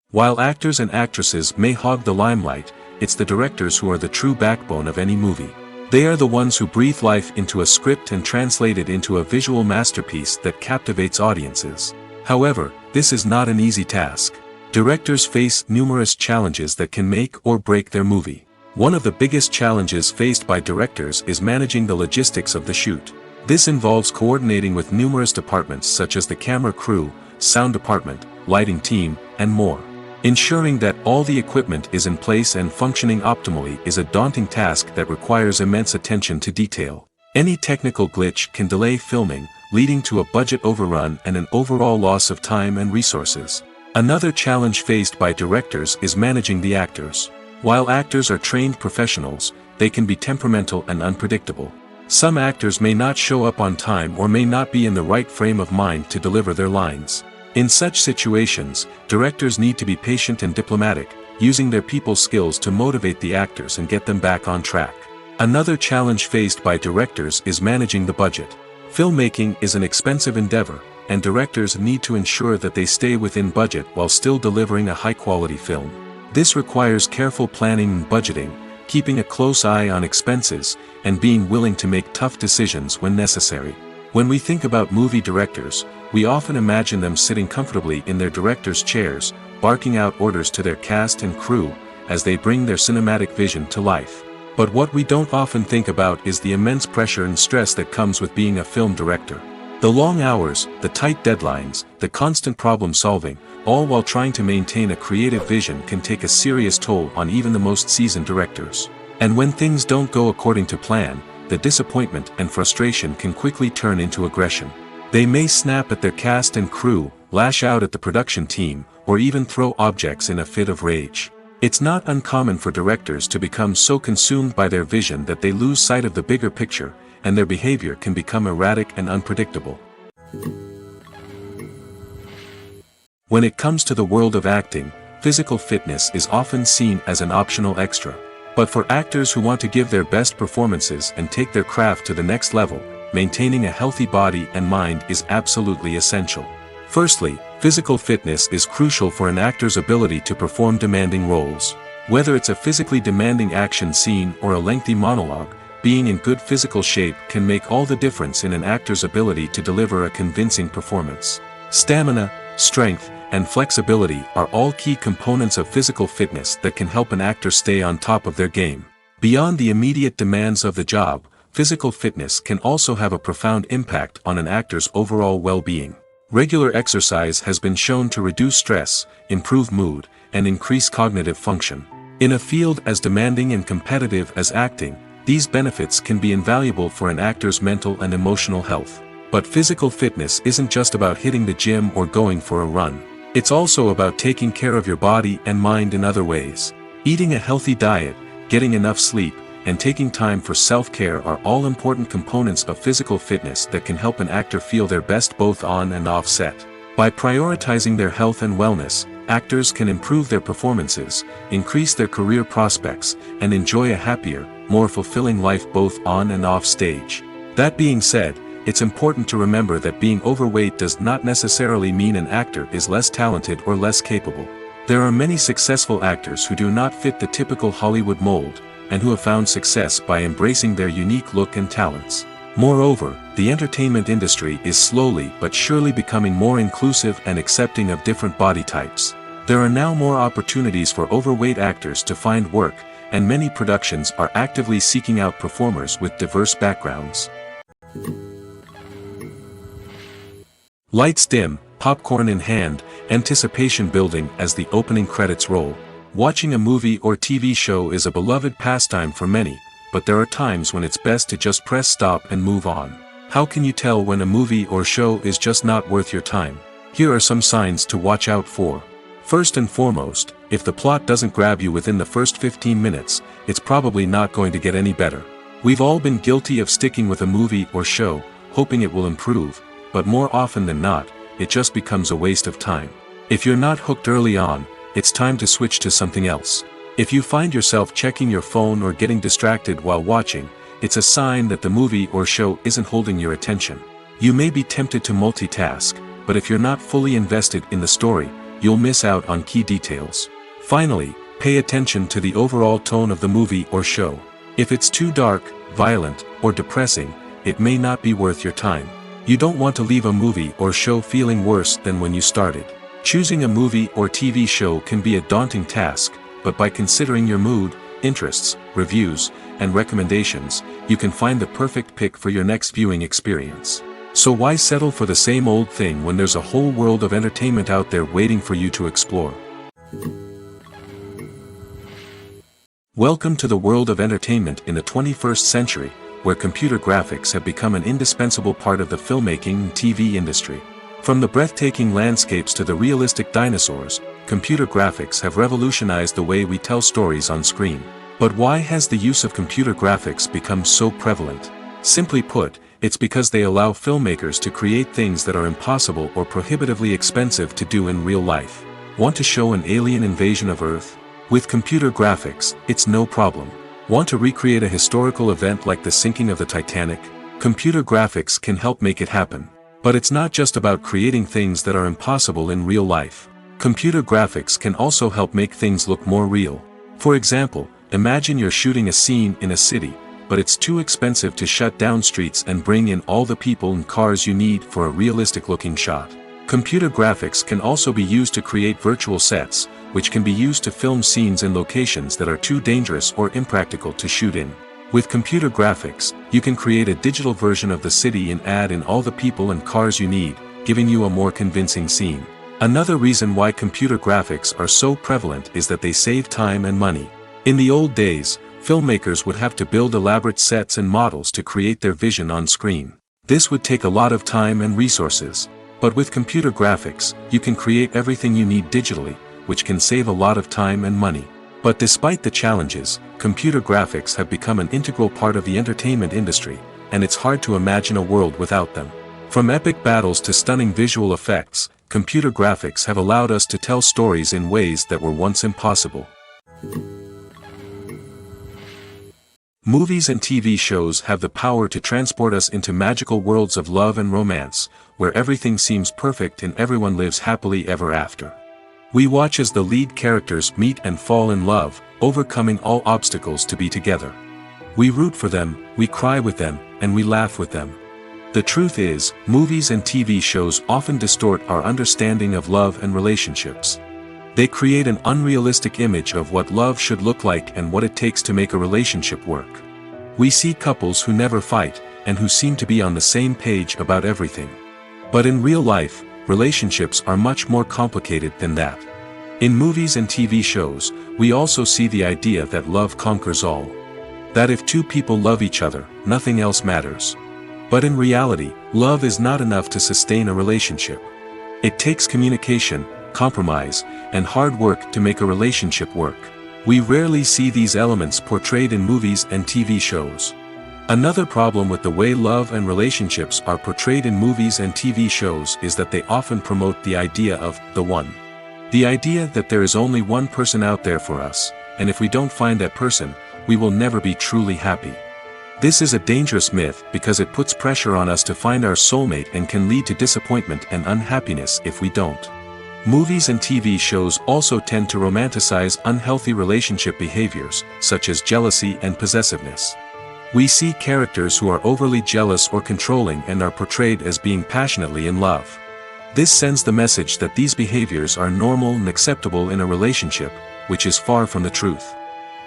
While actors and actresses may hog the limelight, it's the directors who are the true backbone of any movie. They are the ones who breathe life into a script and translate it into a visual masterpiece that captivates audiences. However, this is not an easy task. Directors face numerous challenges that can make or break their movie. One of the biggest challenges faced by directors is managing the logistics of the shoot. This involves coordinating with numerous departments such as the camera crew, sound department, lighting team, and more. Ensuring that all the equipment is in place and functioning optimally is a daunting task that requires immense attention to detail. Any technical glitch can delay filming, leading to a budget overrun and an overall loss of time and resources. Another challenge faced by directors is managing the actors. While actors are trained professionals, they can be temperamental and unpredictable. Some actors may not show up on time or may not be in the right frame of mind to deliver their lines. In such situations, directors need to be patient and diplomatic, using their people skills to motivate the actors and get them back on track. Another challenge faced by directors is managing the budget. Filmmaking is an expensive endeavor, and directors need to ensure that they stay within budget while still delivering a high-quality film. This requires careful planning and budgeting, keeping a close eye on expenses, and being willing to make tough decisions when necessary. When we think about movie directors, we often imagine them sitting comfortably in their director's chairs, barking out orders to their cast and crew, as they bring their cinematic vision to life. But what we don't often think about is the immense pressure and stress that comes with being a film director. The long hours, the tight deadlines, the constant problem solving, all while trying to maintain a creative vision can take a serious toll on even the most seasoned directors. And when things don't go according to plan, the disappointment and frustration can quickly turn into aggression. They may snap at their cast and crew, lash out at the production team, or even throw objects in a fit of rage. It's not uncommon for directors to become so consumed by their vision that they lose sight of the bigger picture, and their behavior can become erratic and unpredictable. When it comes to the world of acting, physical fitness is often seen as an optional extra. But for actors who want to give their best performances and take their craft to the next level, maintaining a healthy body and mind is absolutely essential. Firstly, physical fitness is crucial for an actor's ability to perform demanding roles. Whether it's a physically demanding action scene or a lengthy monologue, being in good physical shape can make all the difference in an actor's ability to deliver a convincing performance. Stamina, strength, and flexibility are all key components of physical fitness that can help an actor stay on top of their game. Beyond the immediate demands of the job, physical fitness can also have a profound impact on an actor's overall well-being. Regular exercise has been shown to reduce stress, improve mood, and increase cognitive function. In a field as demanding and competitive as acting, these benefits can be invaluable for an actor's mental and emotional health. But physical fitness isn't just about hitting the gym or going for a run. It's also about taking care of your body and mind in other ways. Eating a healthy diet, getting enough sleep, and taking time for self-care are all important components of physical fitness that can help an actor feel their best both on and off set. By prioritizing their health and wellness, actors can improve their performances, increase their career prospects, and enjoy a happier, more fulfilling life both on and off stage. That being said, it's important to remember that being overweight does not necessarily mean an actor is less talented or less capable. There are many successful actors who do not fit the typical Hollywood mold, and who have found success by embracing their unique look and talents. Moreover, the entertainment industry is slowly but surely becoming more inclusive and accepting of different body types. There are now more opportunities for overweight actors to find work, and many productions are actively seeking out performers with diverse backgrounds. Lights dim, popcorn in hand, anticipation building as the opening credits roll. Watching a movie or TV show is a beloved pastime for many, but there are times when it's best to just press stop and move on. How can you tell when a movie or show is just not worth your time? Here are some signs to watch out for. First and foremost, if the plot doesn't grab you within the first 15 minutes, it's probably not going to get any better. We've all been guilty of sticking with a movie or show, hoping it will improve, but more often than not, it just becomes a waste of time. If you're not hooked early on, it's time to switch to something else. If you find yourself checking your phone or getting distracted while watching, it's a sign that the movie or show isn't holding your attention. You may be tempted to multitask, but if you're not fully invested in the story, you'll miss out on key details. Finally, pay attention to the overall tone of the movie or show. If it's too dark, violent, or depressing, it may not be worth your time. You don't want to leave a movie or show feeling worse than when you started. Choosing a movie or TV show can be a daunting task, but by considering your mood, interests, reviews, and recommendations, you can find the perfect pick for your next viewing experience. So why settle for the same old thing when there's a whole world of entertainment out there waiting for you to explore? Welcome to the world of entertainment in the 21st century, where computer graphics have become an indispensable part of the filmmaking and TV industry. From the breathtaking landscapes to the realistic dinosaurs, computer graphics have revolutionized the way we tell stories on screen. But why has the use of computer graphics become so prevalent? Simply put, it's because they allow filmmakers to create things that are impossible or prohibitively expensive to do in real life. Want to show an alien invasion of Earth? With computer graphics, it's no problem. Want to recreate a historical event like the sinking of the Titanic? Computer graphics can help make it happen. But it's not just about creating things that are impossible in real life. Computer graphics can also help make things look more real. For example, imagine you're shooting a scene in a city, but it's too expensive to shut down streets and bring in all the people and cars you need for a realistic-looking shot. Computer graphics can also be used to create virtual sets, which can be used to film scenes in locations that are too dangerous or impractical to shoot in. With computer graphics, you can create a digital version of the city and add in all the people and cars you need, giving you a more convincing scene. Another reason why computer graphics are so prevalent is that they save time and money. In the old days, filmmakers would have to build elaborate sets and models to create their vision on screen. This would take a lot of time and resources. But with computer graphics, you can create everything you need digitally, which can save a lot of time and money. But despite the challenges, computer graphics have become an integral part of the entertainment industry, and it's hard to imagine a world without them. From epic battles to stunning visual effects, computer graphics have allowed us to tell stories in ways that were once impossible. Movies and TV shows have the power to transport us into magical worlds of love and romance, where everything seems perfect and everyone lives happily ever after. We watch as the lead characters meet and fall in love, overcoming all obstacles to be together. We root for them, we cry with them, and we laugh with them. The truth is, movies and TV shows often distort our understanding of love and relationships. They create an unrealistic image of what love should look like and what it takes to make a relationship work. We see couples who never fight, and who seem to be on the same page about everything. But in real life, relationships are much more complicated than that. In movies and TV shows, we also see the idea that love conquers all. That if two people love each other, nothing else matters. But in reality, love is not enough to sustain a relationship. It takes communication, compromise, and hard work to make a relationship work. We rarely see these elements portrayed in movies and TV shows. Another problem with the way love and relationships are portrayed in movies and TV shows is that they often promote the idea of the one. The idea that there is only one person out there for us, and if we don't find that person, we will never be truly happy. This is a dangerous myth because it puts pressure on us to find our soulmate and can lead to disappointment and unhappiness if we don't. Movies and TV shows also tend to romanticize unhealthy relationship behaviors, such as jealousy and possessiveness. We see characters who are overly jealous or controlling and are portrayed as being passionately in love. This sends the message that these behaviors are normal and acceptable in a relationship, which is far from the truth.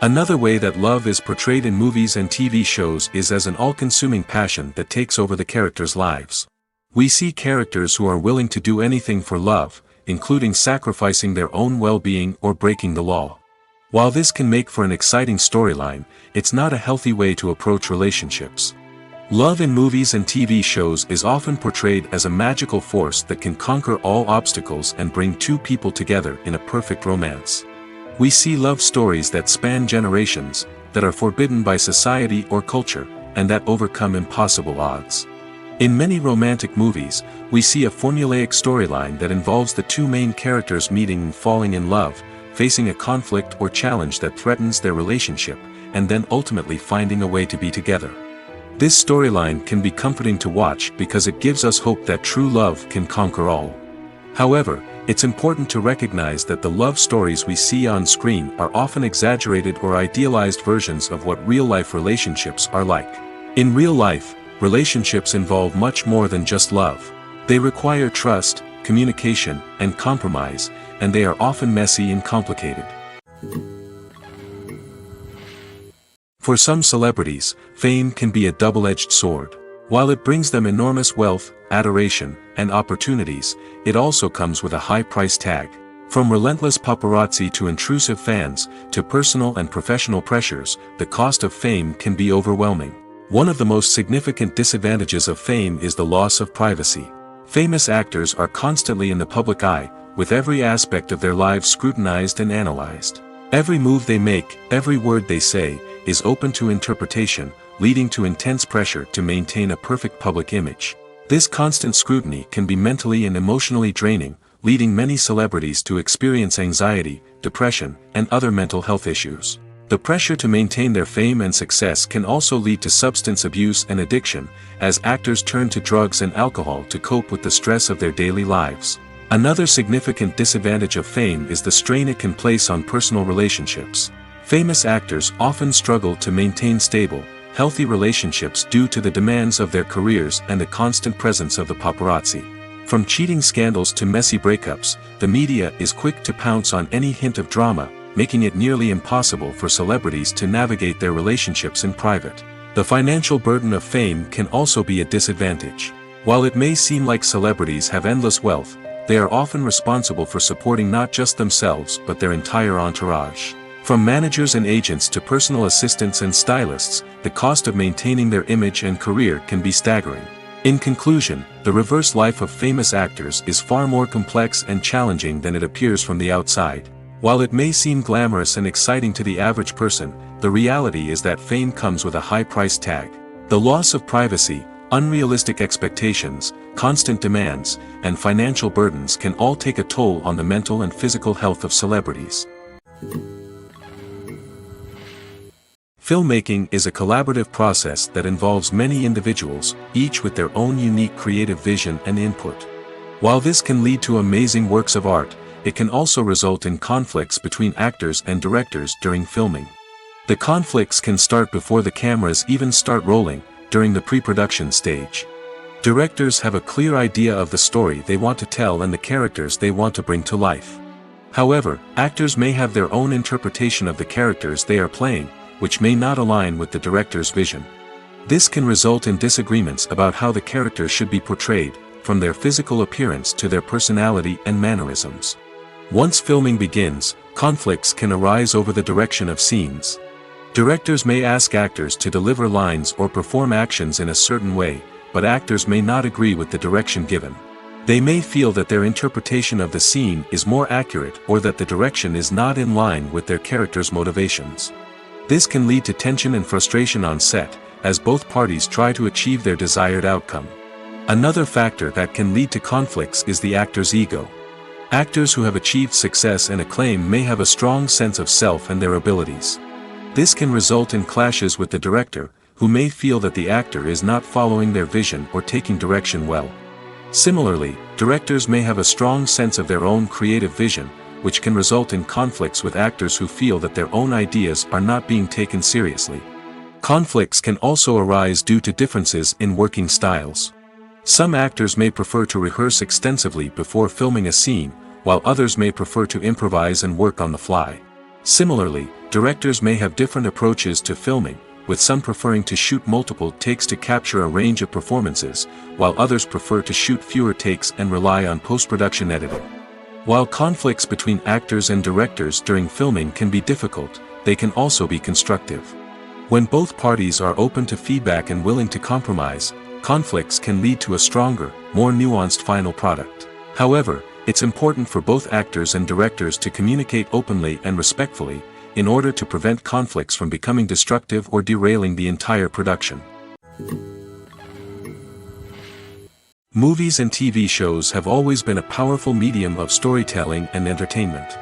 Another way that love is portrayed in movies and TV shows is as an all-consuming passion that takes over the characters' lives. We see characters who are willing to do anything for love, including sacrificing their own well-being or breaking the law. While this can make for an exciting storyline, it's not a healthy way to approach relationships. Love in movies and TV shows is often portrayed as a magical force that can conquer all obstacles and bring two people together in a perfect romance. We see love stories that span generations, that are forbidden by society or culture, and that overcome impossible odds. In many romantic movies, we see a formulaic storyline that involves the two main characters meeting and falling in love, facing a conflict or challenge that threatens their relationship, and then ultimately finding a way to be together. This storyline can be comforting to watch because it gives us hope that true love can conquer all. However, it's important to recognize that the love stories we see on screen are often exaggerated or idealized versions of what real-life relationships are like. In real life, relationships involve much more than just love. They require trust, communication, and compromise, and they are often messy and complicated. For some celebrities, fame can be a double-edged sword. While it brings them enormous wealth, adoration, and opportunities, it also comes with a high price tag. From relentless paparazzi to intrusive fans, to personal and professional pressures, the cost of fame can be overwhelming. One of the most significant disadvantages of fame is the loss of privacy. Famous actors are constantly in the public eye, with every aspect of their lives scrutinized and analyzed. Every move they make, every word they say, is open to interpretation, leading to intense pressure to maintain a perfect public image. This constant scrutiny can be mentally and emotionally draining, leading many celebrities to experience anxiety, depression, and other mental health issues. The pressure to maintain their fame and success can also lead to substance abuse and addiction, as actors turn to drugs and alcohol to cope with the stress of their daily lives. Another significant disadvantage of fame is the strain it can place on personal relationships. Famous actors often struggle to maintain stable, healthy relationships due to the demands of their careers and the constant presence of the paparazzi. From cheating scandals to messy breakups, the media is quick to pounce on any hint of drama, making it nearly impossible for celebrities to navigate their relationships in private. The financial burden of fame can also be a disadvantage. While it may seem like celebrities have endless wealth, they are often responsible for supporting not just themselves but their entire entourage. From managers and agents to personal assistants and stylists, the cost of maintaining their image and career can be staggering. In conclusion, the reverse life of famous actors is far more complex and challenging than it appears from the outside. While it may seem glamorous and exciting to the average person, the reality is that fame comes with a high price tag. The loss of privacy, unrealistic expectations, constant demands, and financial burdens can all take a toll on the mental and physical health of celebrities. Filmmaking is a collaborative process that involves many individuals, each with their own unique creative vision and input. While this can lead to amazing works of art, it can also result in conflicts between actors and directors during filming. The conflicts can start before the cameras even start rolling, during the pre-production stage. Directors have a clear idea of the story they want to tell and the characters they want to bring to life. However, actors may have their own interpretation of the characters they are playing, which may not align with the director's vision. This can result in disagreements about how the characters should be portrayed, from their physical appearance to their personality and mannerisms. Once filming begins, conflicts can arise over the direction of scenes. Directors may ask actors to deliver lines or perform actions in a certain way, but actors may not agree with the direction given. They may feel that their interpretation of the scene is more accurate or that the direction is not in line with their character's motivations. This can lead to tension and frustration on set, as both parties try to achieve their desired outcome. Another factor that can lead to conflicts is the actor's ego. Actors who have achieved success and acclaim may have a strong sense of self and their abilities. This can result in clashes with the director, who may feel that the actor is not following their vision or taking direction well. Similarly, directors may have a strong sense of their own creative vision, which can result in conflicts with actors who feel that their own ideas are not being taken seriously. Conflicts can also arise due to differences in working styles. Some actors may prefer to rehearse extensively before filming a scene, while others may prefer to improvise and work on the fly. Similarly, directors may have different approaches to filming, with some preferring to shoot multiple takes to capture a range of performances, while others prefer to shoot fewer takes and rely on post-production editing. While conflicts between actors and directors during filming can be difficult, they can also be constructive. When both parties are open to feedback and willing to compromise, conflicts can lead to a stronger, more nuanced final product. However, it's important for both actors and directors to communicate openly and respectfully, in order to prevent conflicts from becoming destructive or derailing the entire production. Movies and TV shows have always been a powerful medium of storytelling and entertainment.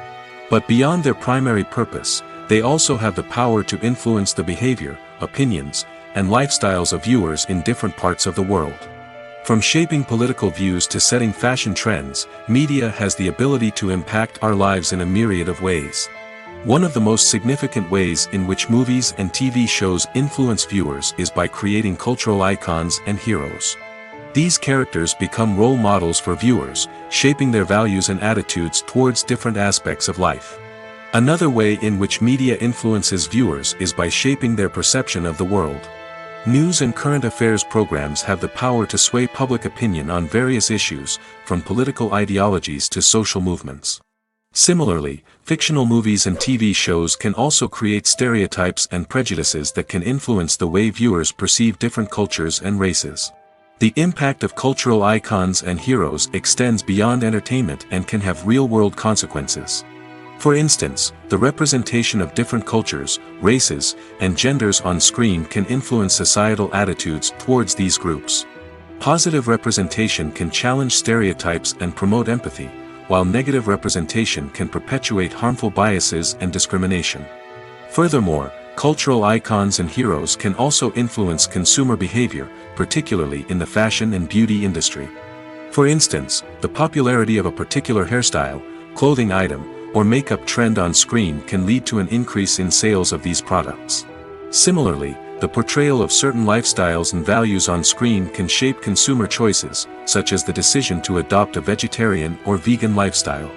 But beyond their primary purpose, they also have the power to influence the behavior, opinions, and lifestyles of viewers in different parts of the world. From shaping political views to setting fashion trends, media has the ability to impact our lives in a myriad of ways. One of the most significant ways in which movies and TV shows influence viewers is by creating cultural icons and heroes. These characters become role models for viewers, shaping their values and attitudes towards different aspects of life. Another way in which media influences viewers is by shaping their perception of the world. News and current affairs programs have the power to sway public opinion on various issues, from political ideologies to social movements. Similarly, fictional movies and TV shows can also create stereotypes and prejudices that can influence the way viewers perceive different cultures and races. The impact of cultural icons and heroes extends beyond entertainment and can have real-world consequences. For instance, the representation of different cultures, races, and genders on screen can influence societal attitudes towards these groups. Positive representation can challenge stereotypes and promote empathy, while negative representation can perpetuate harmful biases and discrimination. Furthermore, cultural icons and heroes can also influence consumer behavior, particularly in the fashion and beauty industry. For instance, the popularity of a particular hairstyle, clothing item, or makeup trend on screen can lead to an increase in sales of these products. Similarly, the portrayal of certain lifestyles and values on screen can shape consumer choices, such as the decision to adopt a vegetarian or vegan lifestyle.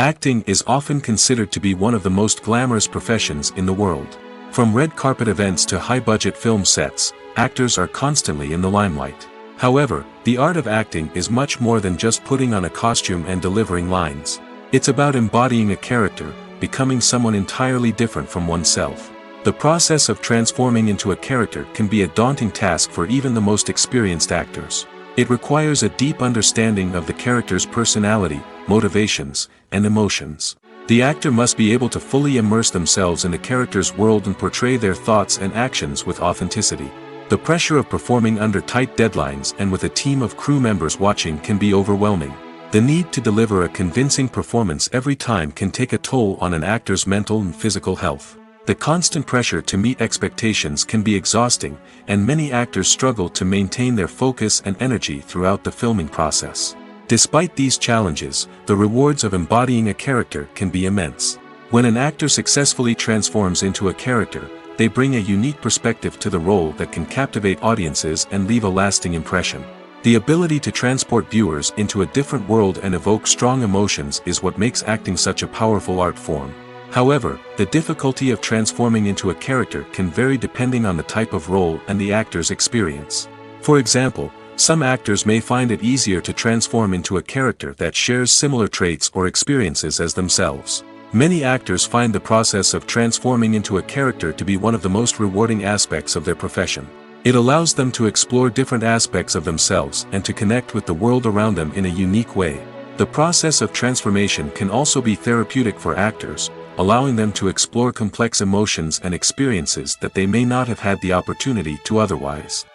Acting is often considered to be one of the most glamorous professions in the world. From red carpet events to high-budget film sets, actors are constantly in the limelight. However, the art of acting is much more than just putting on a costume and delivering lines. It's about embodying a character, becoming someone entirely different from oneself. The process of transforming into a character can be a daunting task for even the most experienced actors. It requires a deep understanding of the character's personality, motivations, and emotions. The actor must be able to fully immerse themselves in the character's world and portray their thoughts and actions with authenticity. The pressure of performing under tight deadlines and with a team of crew members watching can be overwhelming. The need to deliver a convincing performance every time can take a toll on an actor's mental and physical health. The constant pressure to meet expectations can be exhausting, and many actors struggle to maintain their focus and energy throughout the filming process. Despite these challenges, the rewards of embodying a character can be immense. When an actor successfully transforms into a character, they bring a unique perspective to the role that can captivate audiences and leave a lasting impression. The ability to transport viewers into a different world and evoke strong emotions is what makes acting such a powerful art form. However, the difficulty of transforming into a character can vary depending on the type of role and the actor's experience. For example, some actors may find it easier to transform into a character that shares similar traits or experiences as themselves. Many actors find the process of transforming into a character to be one of the most rewarding aspects of their profession. It allows them to explore different aspects of themselves and to connect with the world around them in a unique way. The process of transformation can also be therapeutic for actors, allowing them to explore complex emotions and experiences that they may not have had the opportunity to otherwise.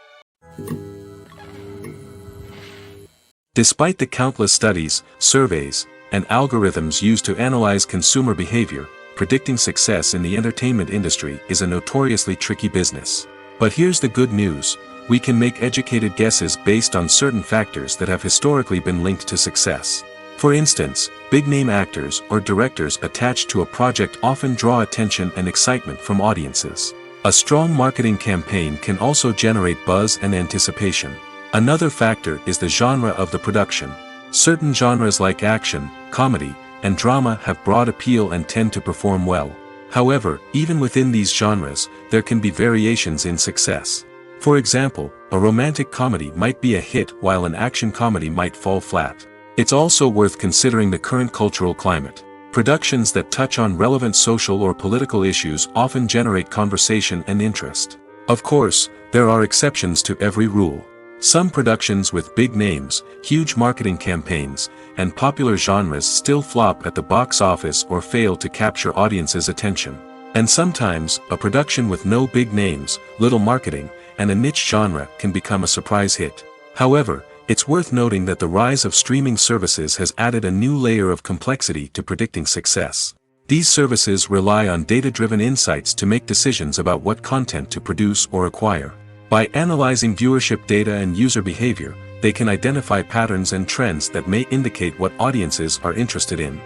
Despite the countless studies, surveys, and algorithms used to analyze consumer behavior, predicting success in the entertainment industry is a notoriously tricky business. But here's the good news: we can make educated guesses based on certain factors that have historically been linked to success. For instance, big-name actors or directors attached to a project often draw attention and excitement from audiences. A strong marketing campaign can also generate buzz and anticipation. Another factor is the genre of the production. Certain genres like action, comedy, and drama have broad appeal and tend to perform well. However, even within these genres, there can be variations in success. For example, a romantic comedy might be a hit while an action comedy might fall flat. It's also worth considering the current cultural climate. Productions that touch on relevant social or political issues often generate conversation and interest. Of course, there are exceptions to every rule. Some productions with big names, huge marketing campaigns, and popular genres still flop at the box office or fail to capture audiences' attention. And sometimes, a production with no big names, little marketing, and a niche genre can become a surprise hit. However, it's worth noting that the rise of streaming services has added a new layer of complexity to predicting success. These services rely on data-driven insights to make decisions about what content to produce or acquire. By analyzing viewership data and user behavior, they can identify patterns and trends that may indicate what audiences are interested in.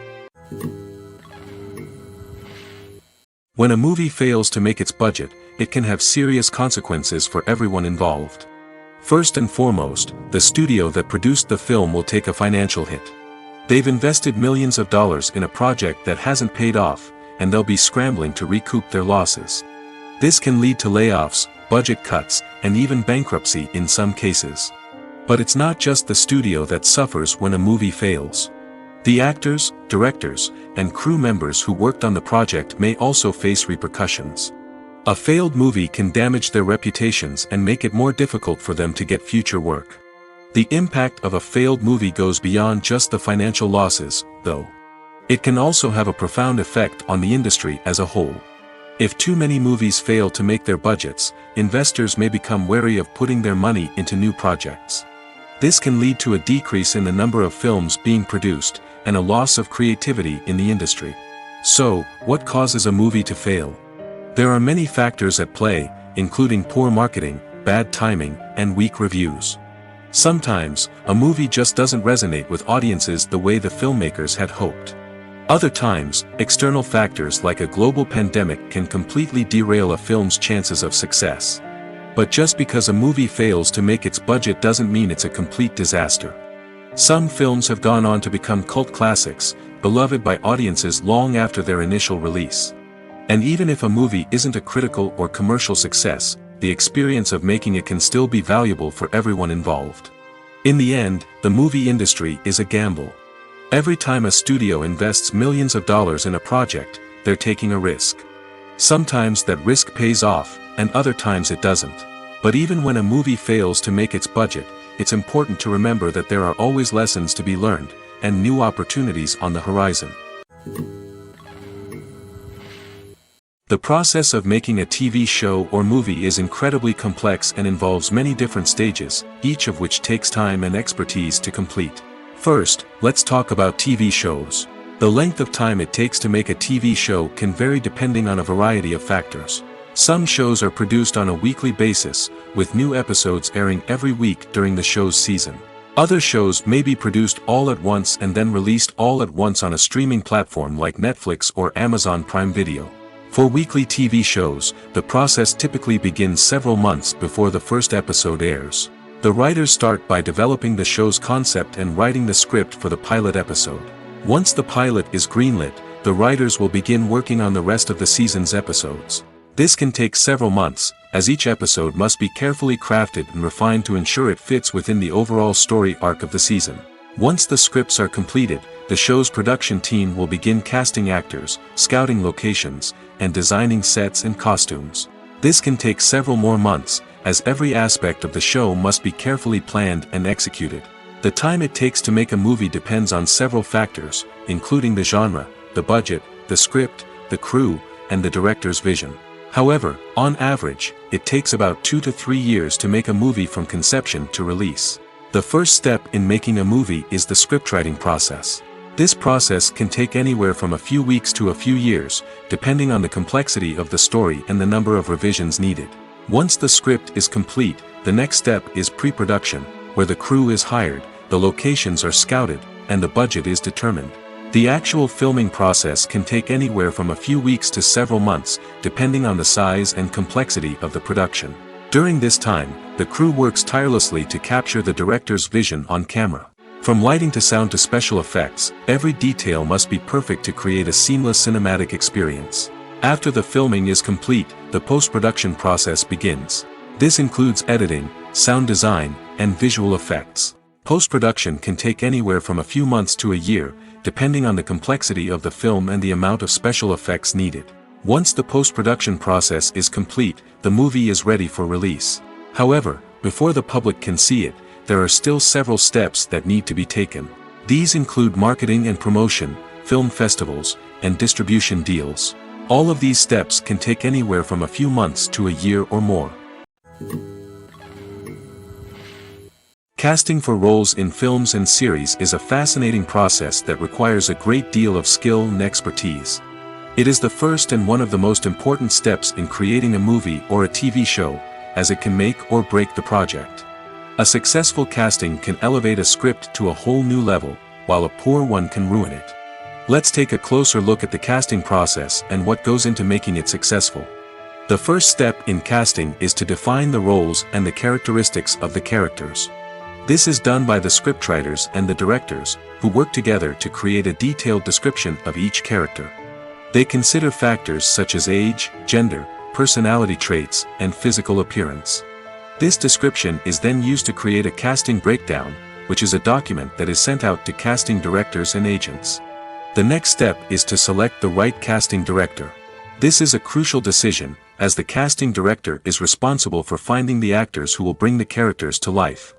When a movie fails to make its budget, it can have serious consequences for everyone involved. First and foremost, the studio that produced the film will take a financial hit. They've invested millions of dollars in a project that hasn't paid off, and they'll be scrambling to recoup their losses. This can lead to layoffs, budget cuts, and even bankruptcy in some cases. But it's not just the studio that suffers when a movie fails. The actors, directors, and crew members who worked on the project may also face repercussions. A failed movie can damage their reputations and make it more difficult for them to get future work. The impact of a failed movie goes beyond just the financial losses, though. It can also have a profound effect on the industry as a whole. If too many movies fail to make their budgets, investors may become wary of putting their money into new projects. This can lead to a decrease in the number of films being produced, and a loss of creativity in the industry. So, what causes a movie to fail? There are many factors at play, including poor marketing, bad timing, and weak reviews. Sometimes, a movie just doesn't resonate with audiences the way the filmmakers had hoped. Other times, external factors like a global pandemic can completely derail a film's chances of success. But just because a movie fails to make its budget doesn't mean it's a complete disaster. Some films have gone on to become cult classics, beloved by audiences long after their initial release. And even if a movie isn't a critical or commercial success, the experience of making it can still be valuable for everyone involved. In the end, the movie industry is a gamble. Every time a studio invests millions of dollars in a project, they're taking a risk. Sometimes that risk pays off, and other times it doesn't. But even when a movie fails to make its budget, it's important to remember that there are always lessons to be learned, and new opportunities on the horizon. The process of making a TV show or movie is incredibly complex and involves many different stages, each of which takes time and expertise to complete. First, let's talk about TV shows. The length of time it takes to make a TV show can vary depending on a variety of factors. Some shows are produced on a weekly basis, with new episodes airing every week during the show's season. Other shows may be produced all at once and then released all at once on a streaming platform like Netflix or Amazon Prime Video. For weekly TV shows, the process typically begins several months before the first episode airs. The writers start by developing the show's concept and writing the script for the pilot episode. Once the pilot is greenlit, the writers will begin working on the rest of the season's episodes. This can take several months, as each episode must be carefully crafted and refined to ensure it fits within the overall story arc of the season. Once the scripts are completed, the show's production team will begin casting actors, scouting locations, and designing sets and costumes. This can take several more months, as every aspect of the show must be carefully planned and executed. The time it takes to make a movie depends on several factors, including the genre, the budget, the script, the crew, and the director's vision. However, on average, it takes about 2 to 3 years to make a movie from conception to release. The first step in making a movie is the scriptwriting process. This process can take anywhere from a few weeks to a few years, depending on the complexity of the story and the number of revisions needed. Once the script is complete, the next step is pre-production, where the crew is hired, the locations are scouted, and the budget is determined. The actual filming process can take anywhere from a few weeks to several months, depending on the size and complexity of the production. During this time, the crew works tirelessly to capture the director's vision on camera. From lighting to sound to special effects, every detail must be perfect to create a seamless cinematic experience. After the filming is complete, the post-production process begins. This includes editing, sound design, and visual effects. Post-production can take anywhere from a few months to a year, depending on the complexity of the film and the amount of special effects needed. Once the post-production process is complete, the movie is ready for release. However, before the public can see it, there are still several steps that need to be taken. These include marketing and promotion, film festivals, and distribution deals. All of these steps can take anywhere from a few months to a year or more. Casting for roles in films and series is a fascinating process that requires a great deal of skill and expertise. It is the first and one of the most important steps in creating a movie or a TV show, as it can make or break the project. A successful casting can elevate a script to a whole new level, while a poor one can ruin it. Let's take a closer look at the casting process and what goes into making it successful. The first step in casting is to define the roles and the characteristics of the characters. This is done by the scriptwriters and the directors, who work together to create a detailed description of each character. They consider factors such as age, gender, personality traits, and physical appearance. This description is then used to create a casting breakdown, which is a document that is sent out to casting directors and agents. The next step is to select the right casting director. This is a crucial decision, as the casting director is responsible for finding the actors who will bring the characters to life.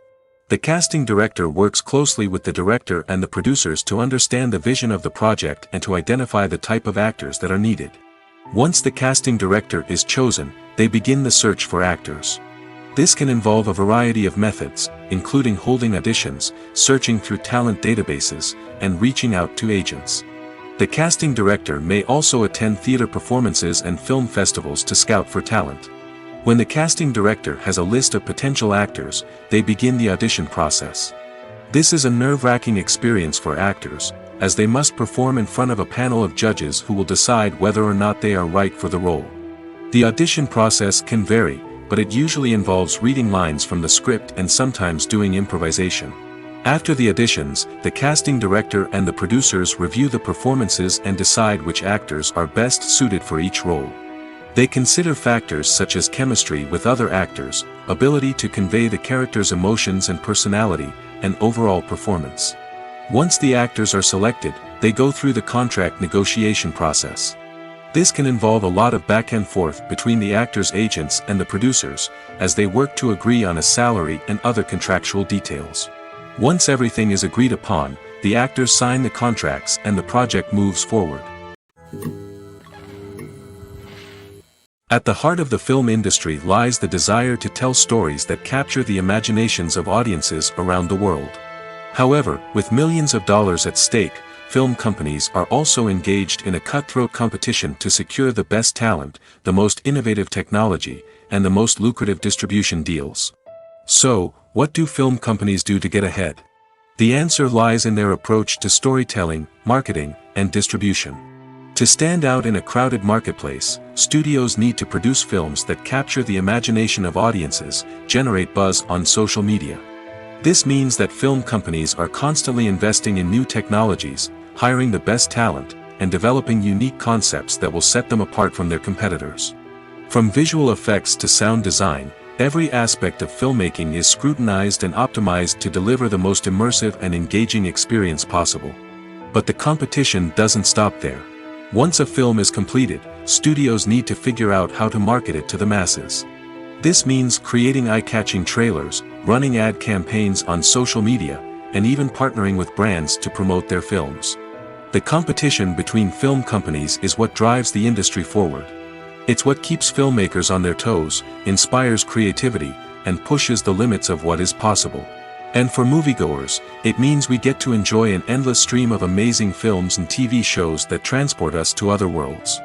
The casting director works closely with the director and the producers to understand the vision of the project and to identify the type of actors that are needed. Once the casting director is chosen, they begin the search for actors. This can involve a variety of methods, including holding auditions, searching through talent databases, and reaching out to agents. The casting director may also attend theater performances and film festivals to scout for talent. When the casting director has a list of potential actors, they begin the audition process. This is a nerve-wracking experience for actors, as they must perform in front of a panel of judges who will decide whether or not they are right for the role. The audition process can vary, but it usually involves reading lines from the script and sometimes doing improvisation. After the auditions, the casting director and the producers review the performances and decide which actors are best suited for each role. They consider factors such as chemistry with other actors, ability to convey the character's emotions and personality, and overall performance. Once the actors are selected, they go through the contract negotiation process. This can involve a lot of back and forth between the actors' agents and the producers, as they work to agree on a salary and other contractual details. Once everything is agreed upon, the actors sign the contracts and the project moves forward. At the heart of the film industry lies the desire to tell stories that capture the imaginations of audiences around the world. However, with millions of dollars at stake, film companies are also engaged in a cutthroat competition to secure the best talent, the most innovative technology, and the most lucrative distribution deals. So, what do film companies do to get ahead? The answer lies in their approach to storytelling, marketing, and distribution. To stand out in a crowded marketplace, studios need to produce films that capture the imagination of audiences, generate buzz on social media. This means that film companies are constantly investing in new technologies, hiring the best talent, and developing unique concepts that will set them apart from their competitors. From visual effects to sound design, every aspect of filmmaking is scrutinized and optimized to deliver the most immersive and engaging experience possible. But the competition doesn't stop there. Once a film is completed, studios need to figure out how to market it to the masses. This means creating eye-catching trailers, running ad campaigns on social media, and even partnering with brands to promote their films. The competition between film companies is what drives the industry forward. It's what keeps filmmakers on their toes, inspires creativity, and pushes the limits of what is possible. And for moviegoers, it means we get to enjoy an endless stream of amazing films and TV shows that transport us to other worlds.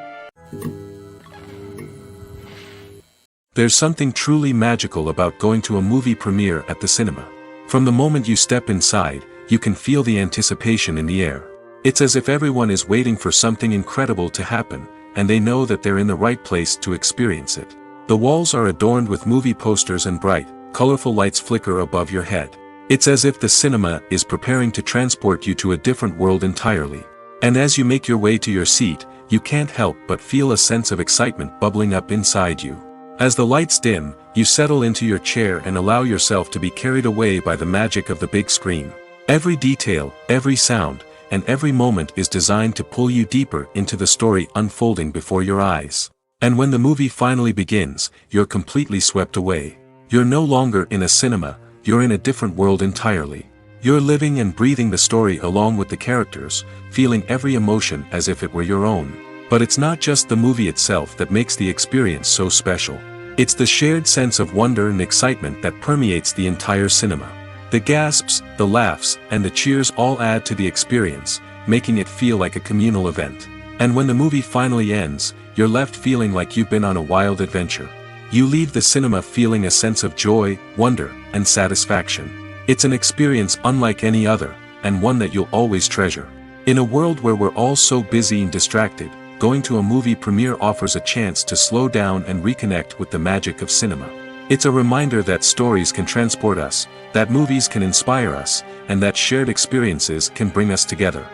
There's something truly magical about going to a movie premiere at the cinema. From the moment you step inside, you can feel the anticipation in the air. It's as if everyone is waiting for something incredible to happen, and they know that they're in the right place to experience it. The walls are adorned with movie posters and bright, colorful lights flicker above your head. It's as if the cinema is preparing to transport you to a different world entirely. And as you make your way to your seat, you can't help but feel a sense of excitement bubbling up inside you. As the lights dim, you settle into your chair and allow yourself to be carried away by the magic of the big screen. Every detail, every sound, and every moment is designed to pull you deeper into the story unfolding before your eyes. And when the movie finally begins, you're completely swept away. You're no longer in a cinema, you're in a different world entirely. You're living and breathing the story along with the characters, feeling every emotion as if it were your own. But it's not just the movie itself that makes the experience so special. It's the shared sense of wonder and excitement that permeates the entire cinema. The gasps, the laughs, and the cheers all add to the experience, making it feel like a communal event. And when the movie finally ends, you're left feeling like you've been on a wild adventure. You leave the cinema feeling a sense of joy, wonder, and satisfaction. It's an experience unlike any other, and one that you'll always treasure. In a world where we're all so busy and distracted, going to a movie premiere offers a chance to slow down and reconnect with the magic of cinema. It's a reminder that stories can transport us, that movies can inspire us, and that shared experiences can bring us together.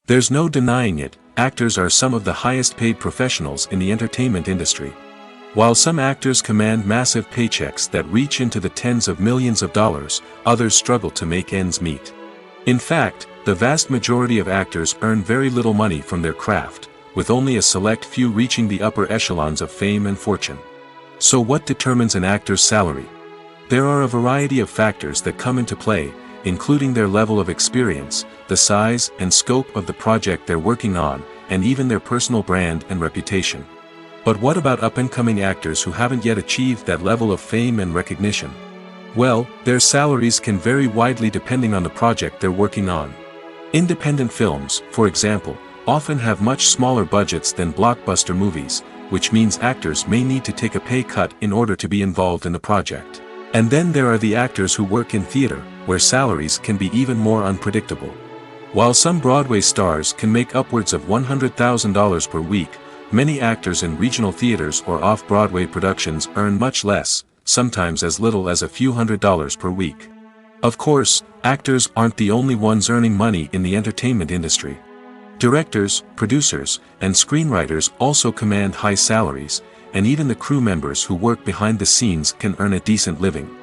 There's no denying it, actors are some of the highest paid professionals in the entertainment industry. While some actors command massive paychecks that reach into the tens of millions of dollars, others struggle to make ends meet. In fact, the vast majority of actors earn very little money from their craft, with only a select few reaching the upper echelons of fame and fortune. So what determines an actor's salary? There are a variety of factors that come into play, including their level of experience, the size and scope of the project they're working on, and even their personal brand and reputation. But what about up-and-coming actors who haven't yet achieved that level of fame and recognition? Well, their salaries can vary widely depending on the project they're working on. Independent films, for example, often have much smaller budgets than blockbuster movies, which means actors may need to take a pay cut in order to be involved in the project. And then there are the actors who work in theater, where salaries can be even more unpredictable. While some Broadway stars can make upwards of $100,000 per week, many actors in regional theaters or off-Broadway productions earn much less, sometimes as little as a few $100s per week. Of course, actors aren't the only ones earning money in the entertainment industry. Directors, producers, and screenwriters also command high salaries, and even the crew members who work behind the scenes can earn a decent living.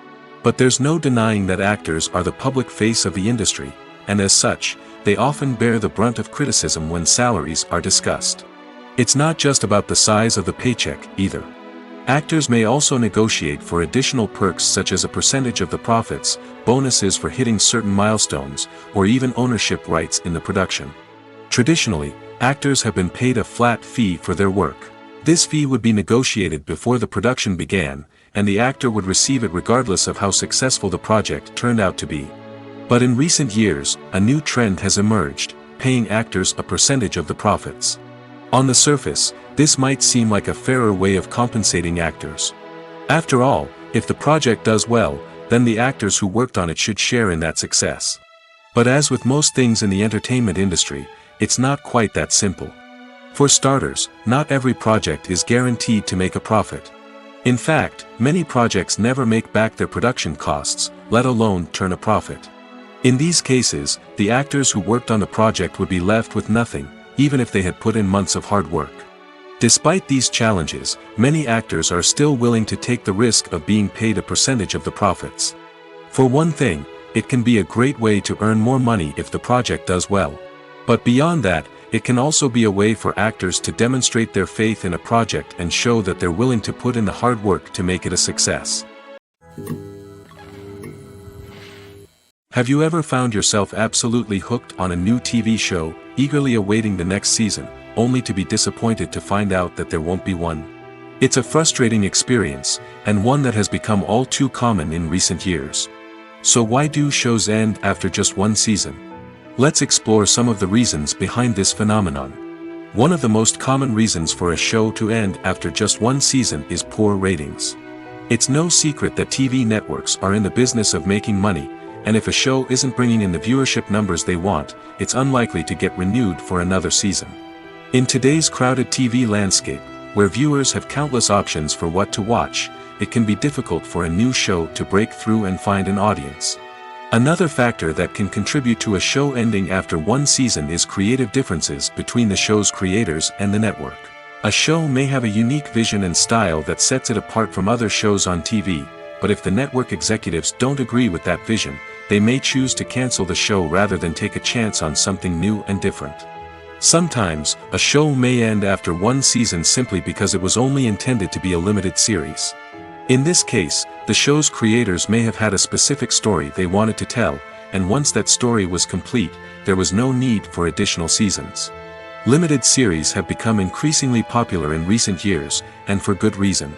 But there's no denying that actors are the public face of the industry, and as such, they often bear the brunt of criticism when salaries are discussed. It's not just about the size of the paycheck, either. Actors may also negotiate for additional perks such as a percentage of the profits, bonuses for hitting certain milestones, or even ownership rights in the production. Traditionally, actors have been paid a flat fee for their work. This fee would be negotiated before the production began, and the actor would receive it regardless of how successful the project turned out to be. But in recent years, a new trend has emerged, paying actors a percentage of the profits. On the surface, this might seem like a fairer way of compensating actors. After all, if the project does well, then the actors who worked on it should share in that success. But as with most things in the entertainment industry, it's not quite that simple. For starters, not every project is guaranteed to make a profit. In fact, many projects never make back their production costs, let alone turn a profit. In these cases, the actors who worked on the project would be left with nothing, even if they had put in months of hard work. Despite these challenges, many actors are still willing to take the risk of being paid a percentage of the profits. For one thing, it can be a great way to earn more money if the project does well. But beyond that, it can also be a way for actors to demonstrate their faith in a project and show that they're willing to put in the hard work to make it a success. Have you ever found yourself absolutely hooked on a new TV show, eagerly awaiting the next season, only to be disappointed to find out that there won't be one? It's a frustrating experience, and one that has become all too common in recent years. So why do shows end after just one season? Let's explore some of the reasons behind this phenomenon. One of the most common reasons for a show to end after just one season is poor ratings. It's no secret that TV networks are in the business of making money, and if a show isn't bringing in the viewership numbers they want, it's unlikely to get renewed for another season. In today's crowded TV landscape, where viewers have countless options for what to watch, it can be difficult for a new show to break through and find an audience. Another factor that can contribute to a show ending after one season is creative differences between the show's creators and the network. A show may have a unique vision and style that sets it apart from other shows on TV, but if the network executives don't agree with that vision, they may choose to cancel the show rather than take a chance on something new and different. Sometimes, a show may end after one season simply because it was only intended to be a limited series. In this case, the show's creators may have had a specific story they wanted to tell, and once that story was complete, there was no need for additional seasons. Limited series have become increasingly popular in recent years, and for good reason.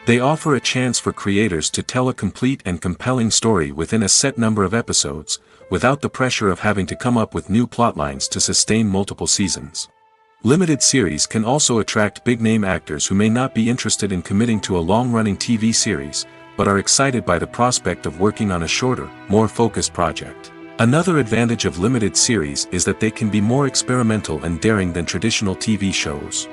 They offer a chance for creators to tell a complete and compelling story within a set number of episodes, without the pressure of having to come up with new plotlines to sustain multiple seasons. Limited series can also attract big-name actors who may not be interested in committing to a long-running TV series, but are excited by the prospect of working on a shorter, more focused project. Another advantage of limited series is that they can be more experimental and daring than traditional TV shows.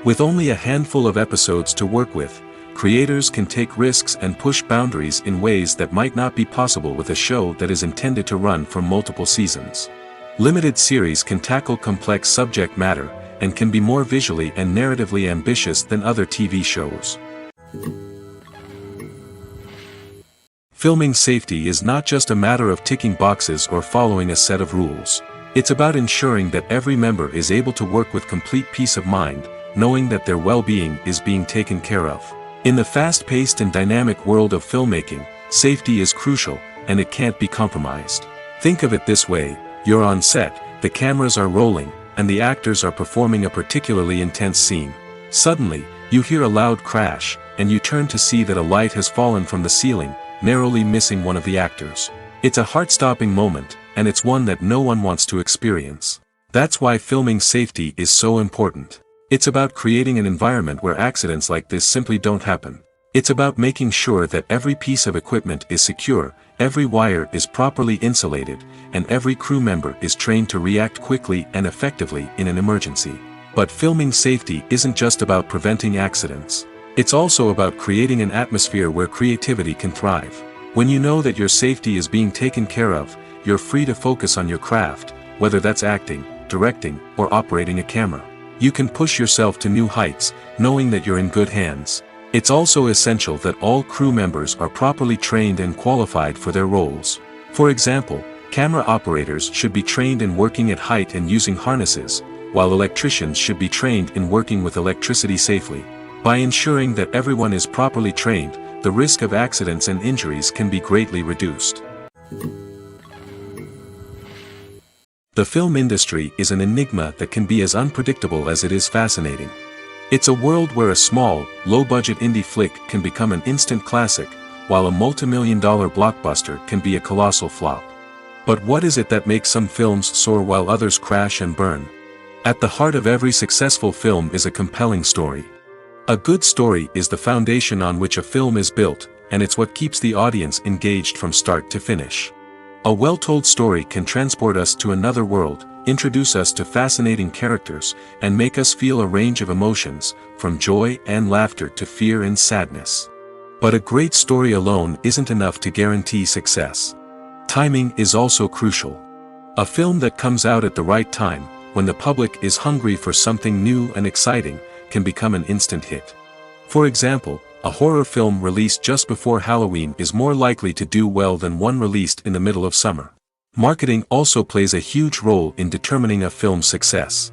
With only a handful of episodes to work with, creators can take risks and push boundaries in ways that might not be possible with a show that is intended to run for multiple seasons. Limited series can tackle complex subject matter, and can be more visually and narratively ambitious than other TV shows. Filming safety is not just a matter of ticking boxes or following a set of rules. It's about ensuring that every member is able to work with complete peace of mind, knowing that their well-being is being taken care of. In the fast-paced and dynamic world of filmmaking, safety is crucial, and it can't be compromised. Think of it this way: you're on set, the cameras are rolling, and the actors are performing a particularly intense scene. Suddenly, you hear a loud crash, and you turn to see that a light has fallen from the ceiling, narrowly missing one of the actors. It's a heart-stopping moment, and it's one that no one wants to experience. That's why filming safety is so important. It's about creating an environment where accidents like this simply don't happen. It's about making sure that every piece of equipment is secure, every wire is properly insulated, and every crew member is trained to react quickly and effectively in an emergency. But filming safety isn't just about preventing accidents. It's also about creating an atmosphere where creativity can thrive. When you know that your safety is being taken care of, you're free to focus on your craft, whether that's acting, directing, or operating a camera. You can push yourself to new heights, knowing that you're in good hands. It's also essential that all crew members are properly trained and qualified for their roles. For example, camera operators should be trained in working at height and using harnesses, while electricians should be trained in working with electricity safely. By ensuring that everyone is properly trained, the risk of accidents and injuries can be greatly reduced. The film industry is an enigma that can be as unpredictable as it is fascinating. It's a world where a small, low-budget indie flick can become an instant classic, while a multi-million-dollar blockbuster can be a colossal flop. But what is it that makes some films soar while others crash and burn? At the heart of every successful film is a compelling story. A good story is the foundation on which a film is built, and it's what keeps the audience engaged from start to finish. A well-told story can transport us to another world, introduce us to fascinating characters, and make us feel a range of emotions, from joy and laughter to fear and sadness. But a great story alone isn't enough to guarantee success. Timing is also crucial. A film that comes out at the right time, when the public is hungry for something new and exciting, can become an instant hit. For example, a horror film released just before Halloween is more likely to do well than one released in the middle of summer. Marketing also plays a huge role in determining a film's success.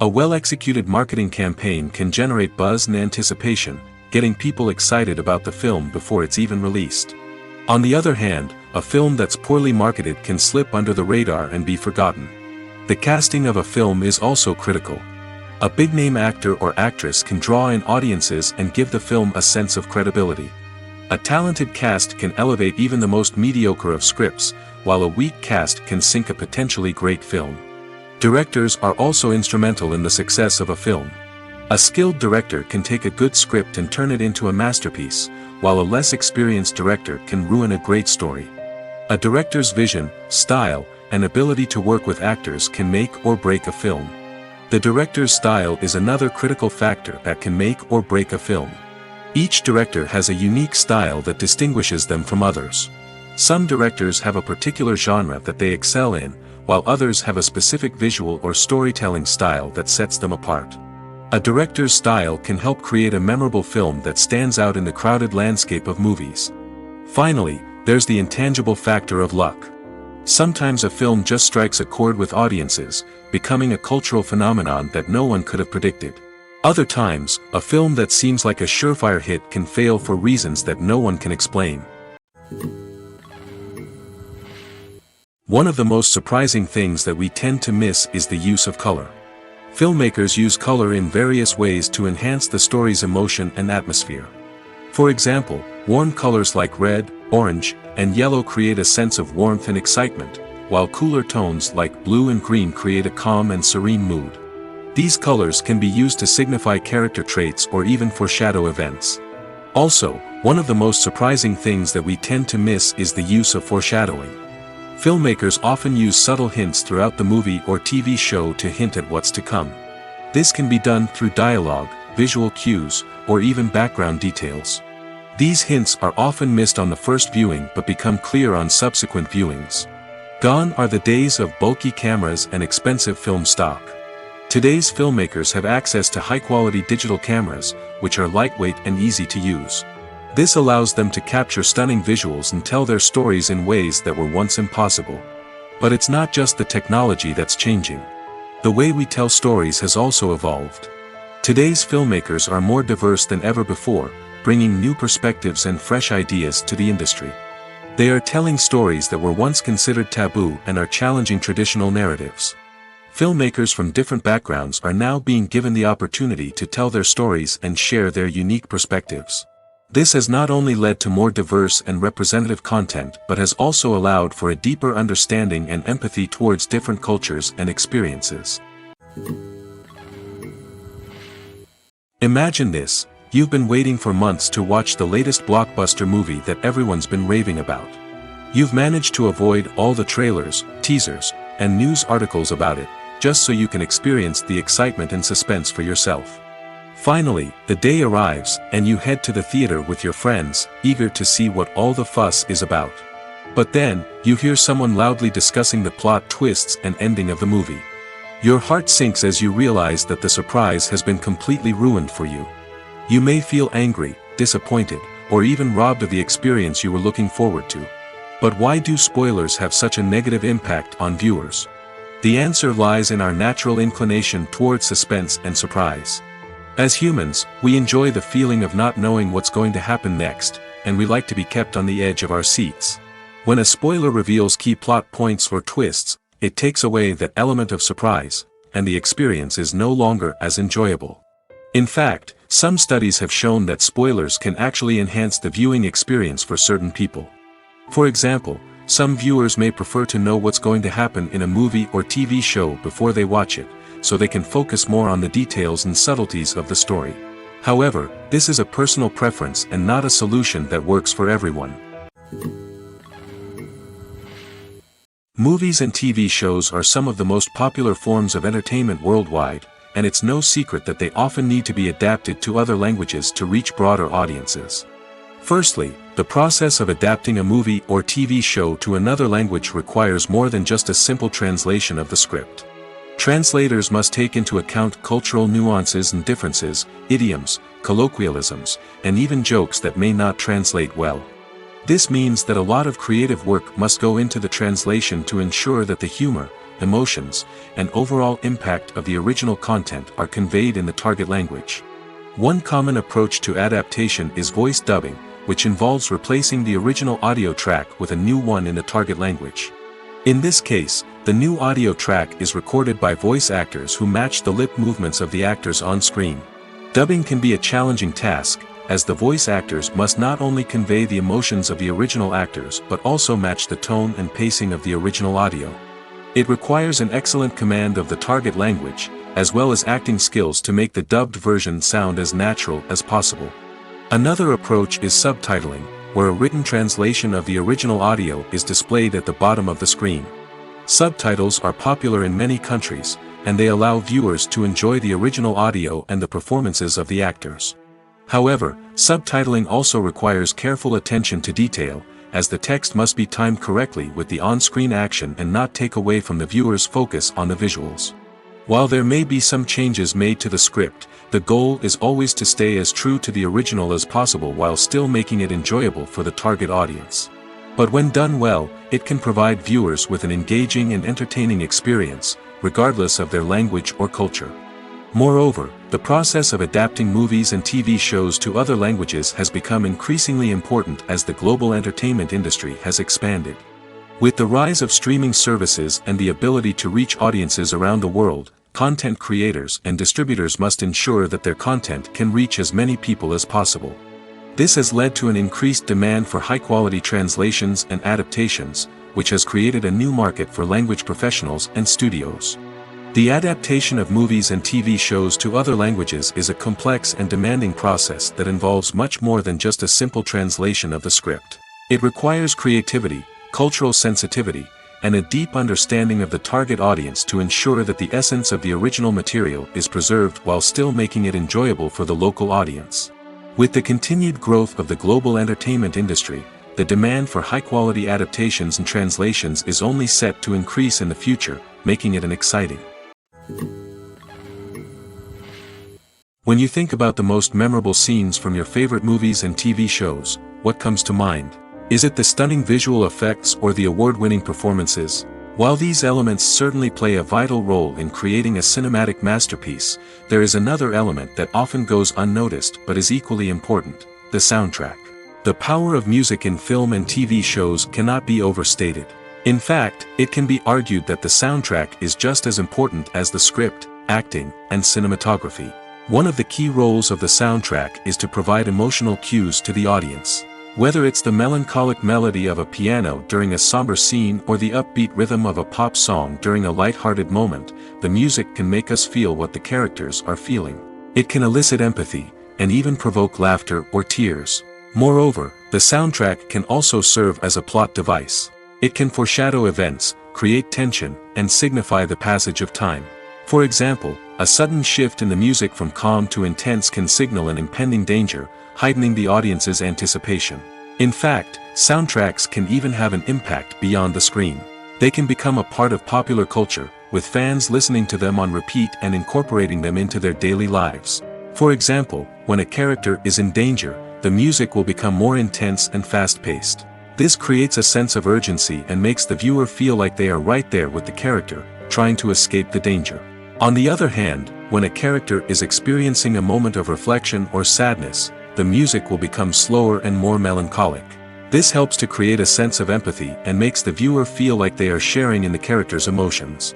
A well-executed marketing campaign can generate buzz and anticipation, getting people excited about the film before it's even released. On the other hand, a film that's poorly marketed can slip under the radar and be forgotten. The casting of a film is also critical. A big-name actor or actress can draw in audiences and give the film a sense of credibility. A talented cast can elevate even the most mediocre of scripts, while a weak cast can sink a potentially great film. Directors are also instrumental in the success of a film. A skilled director can take a good script and turn it into a masterpiece, while a less experienced director can ruin a great story. A director's vision, style, and ability to work with actors can make or break a film. The director's style is another critical factor that can make or break a film. Each director has a unique style that distinguishes them from others. Some directors have a particular genre that they excel in, while others have a specific visual or storytelling style that sets them apart. A director's style can help create a memorable film that stands out in the crowded landscape of movies. Finally, there's the intangible factor of luck. Sometimes a film just strikes a chord with audiences, becoming a cultural phenomenon that no one could have predicted. Other times, a film that seems like a surefire hit can fail for reasons that no one can explain. One of the most surprising things that we tend to miss is the use of color. Filmmakers use color in various ways to enhance the story's emotion and atmosphere. For example, warm colors like red, orange, and yellow create a sense of warmth and excitement, while cooler tones like blue and green create a calm and serene mood. These colors can be used to signify character traits or even foreshadow events. Also, one of the most surprising things that we tend to miss is the use of foreshadowing. Filmmakers often use subtle hints throughout the movie or TV show to hint at what's to come. This can be done through dialogue, visual cues, or even background details. These hints are often missed on the first viewing but become clear on subsequent viewings. Gone are the days of bulky cameras and expensive film stock. Today's filmmakers have access to high-quality digital cameras, which are lightweight and easy to use. This allows them to capture stunning visuals and tell their stories in ways that were once impossible. But it's not just the technology that's changing. The way we tell stories has also evolved. Today's filmmakers are more diverse than ever before, bringing new perspectives and fresh ideas to the industry. They are telling stories that were once considered taboo and are challenging traditional narratives. Filmmakers from different backgrounds are now being given the opportunity to tell their stories and share their unique perspectives. This has not only led to more diverse and representative content but has also allowed for a deeper understanding and empathy towards different cultures and experiences. Imagine this: you've been waiting for months to watch the latest blockbuster movie that everyone's been raving about. You've managed to avoid all the trailers, teasers, and news articles about it, just so you can experience the excitement and suspense for yourself. Finally, the day arrives, and you head to the theater with your friends, eager to see what all the fuss is about. But then, you hear someone loudly discussing the plot twists and ending of the movie. Your heart sinks as you realize that the surprise has been completely ruined for you. You may feel angry, disappointed, or even robbed of the experience you were looking forward to. But why do spoilers have such a negative impact on viewers? The answer lies in our natural inclination towards suspense and surprise. As humans, we enjoy the feeling of not knowing what's going to happen next, and we like to be kept on the edge of our seats. When a spoiler reveals key plot points or twists, it takes away that element of surprise, and the experience is no longer as enjoyable. In fact, some studies have shown that spoilers can actually enhance the viewing experience for certain people. For example, some viewers may prefer to know what's going to happen in a movie or TV show before they watch it, so they can focus more on the details and subtleties of the story. However, this is a personal preference and not a solution that works for everyone. Movies and TV shows are some of the most popular forms of entertainment worldwide, and it's no secret that they often need to be adapted to other languages to reach broader audiences. Firstly, the process of adapting a movie or TV show to another language requires more than just a simple translation of the script. Translators must take into account cultural nuances and differences, idioms, colloquialisms, and even jokes that may not translate well. This means that a lot of creative work must go into the translation to ensure that the humor, emotions, and overall impact of the original content are conveyed in the target language. One common approach to adaptation is voice dubbing, which involves replacing the original audio track with a new one in the target language. In this case, the new audio track is recorded by voice actors who match the lip movements of the actors on screen. Dubbing can be a challenging task, as the voice actors must not only convey the emotions of the original actors but also match the tone and pacing of the original audio. It requires an excellent command of the target language, as well as acting skills to make the dubbed version sound as natural as possible. Another approach is subtitling, where a written translation of the original audio is displayed at the bottom of the screen. Subtitles are popular in many countries, and they allow viewers to enjoy the original audio and the performances of the actors. However, subtitling also requires careful attention to detail, as the text must be timed correctly with the on-screen action and not take away from the viewer's focus on the visuals. While there may be some changes made to the script, the goal is always to stay as true to the original as possible while still making it enjoyable for the target audience. But when done well, it can provide viewers with an engaging and entertaining experience, regardless of their language or culture. Moreover, the process of adapting movies and TV shows to other languages has become increasingly important as the global entertainment industry has expanded. With the rise of streaming services and the ability to reach audiences around the world, content creators and distributors must ensure that their content can reach as many people as possible. This has led to an increased demand for high-quality translations and adaptations, which has created a new market for language professionals and studios. The adaptation of movies and TV shows to other languages is a complex and demanding process that involves much more than just a simple translation of the script. It requires creativity, cultural sensitivity, and a deep understanding of the target audience to ensure that the essence of the original material is preserved while still making it enjoyable for the local audience. With the continued growth of the global entertainment industry, the demand for high-quality adaptations and translations is only set to increase in the future, making it an exciting. When you think about the most memorable scenes from your favorite movies and TV shows, what comes to mind? Is it the stunning visual effects or the award-winning performances? While these elements certainly play a vital role in creating a cinematic masterpiece, there is another element that often goes unnoticed but is equally important: the soundtrack. The power of music in film and TV shows cannot be overstated. In fact, it can be argued that the soundtrack is just as important as the script, acting, and cinematography. One of the key roles of the soundtrack is to provide emotional cues to the audience. Whether it's the melancholic melody of a piano during a somber scene or the upbeat rhythm of a pop song during a light-hearted moment, the music can make us feel what the characters are feeling. It can elicit empathy, and even provoke laughter or tears. Moreover, the soundtrack can also serve as a plot device. It can foreshadow events, create tension, and signify the passage of time. For example, a sudden shift in the music from calm to intense can signal an impending danger, heightening the audience's anticipation. In fact, soundtracks can even have an impact beyond the screen. They can become a part of popular culture, with fans listening to them on repeat and incorporating them into their daily lives. For example, when a character is in danger, the music will become more intense and fast-paced. This creates a sense of urgency and makes the viewer feel like they are right there with the character, trying to escape the danger. On the other hand, when a character is experiencing a moment of reflection or sadness, the music will become slower and more melancholic. This helps to create a sense of empathy and makes the viewer feel like they are sharing in the character's emotions.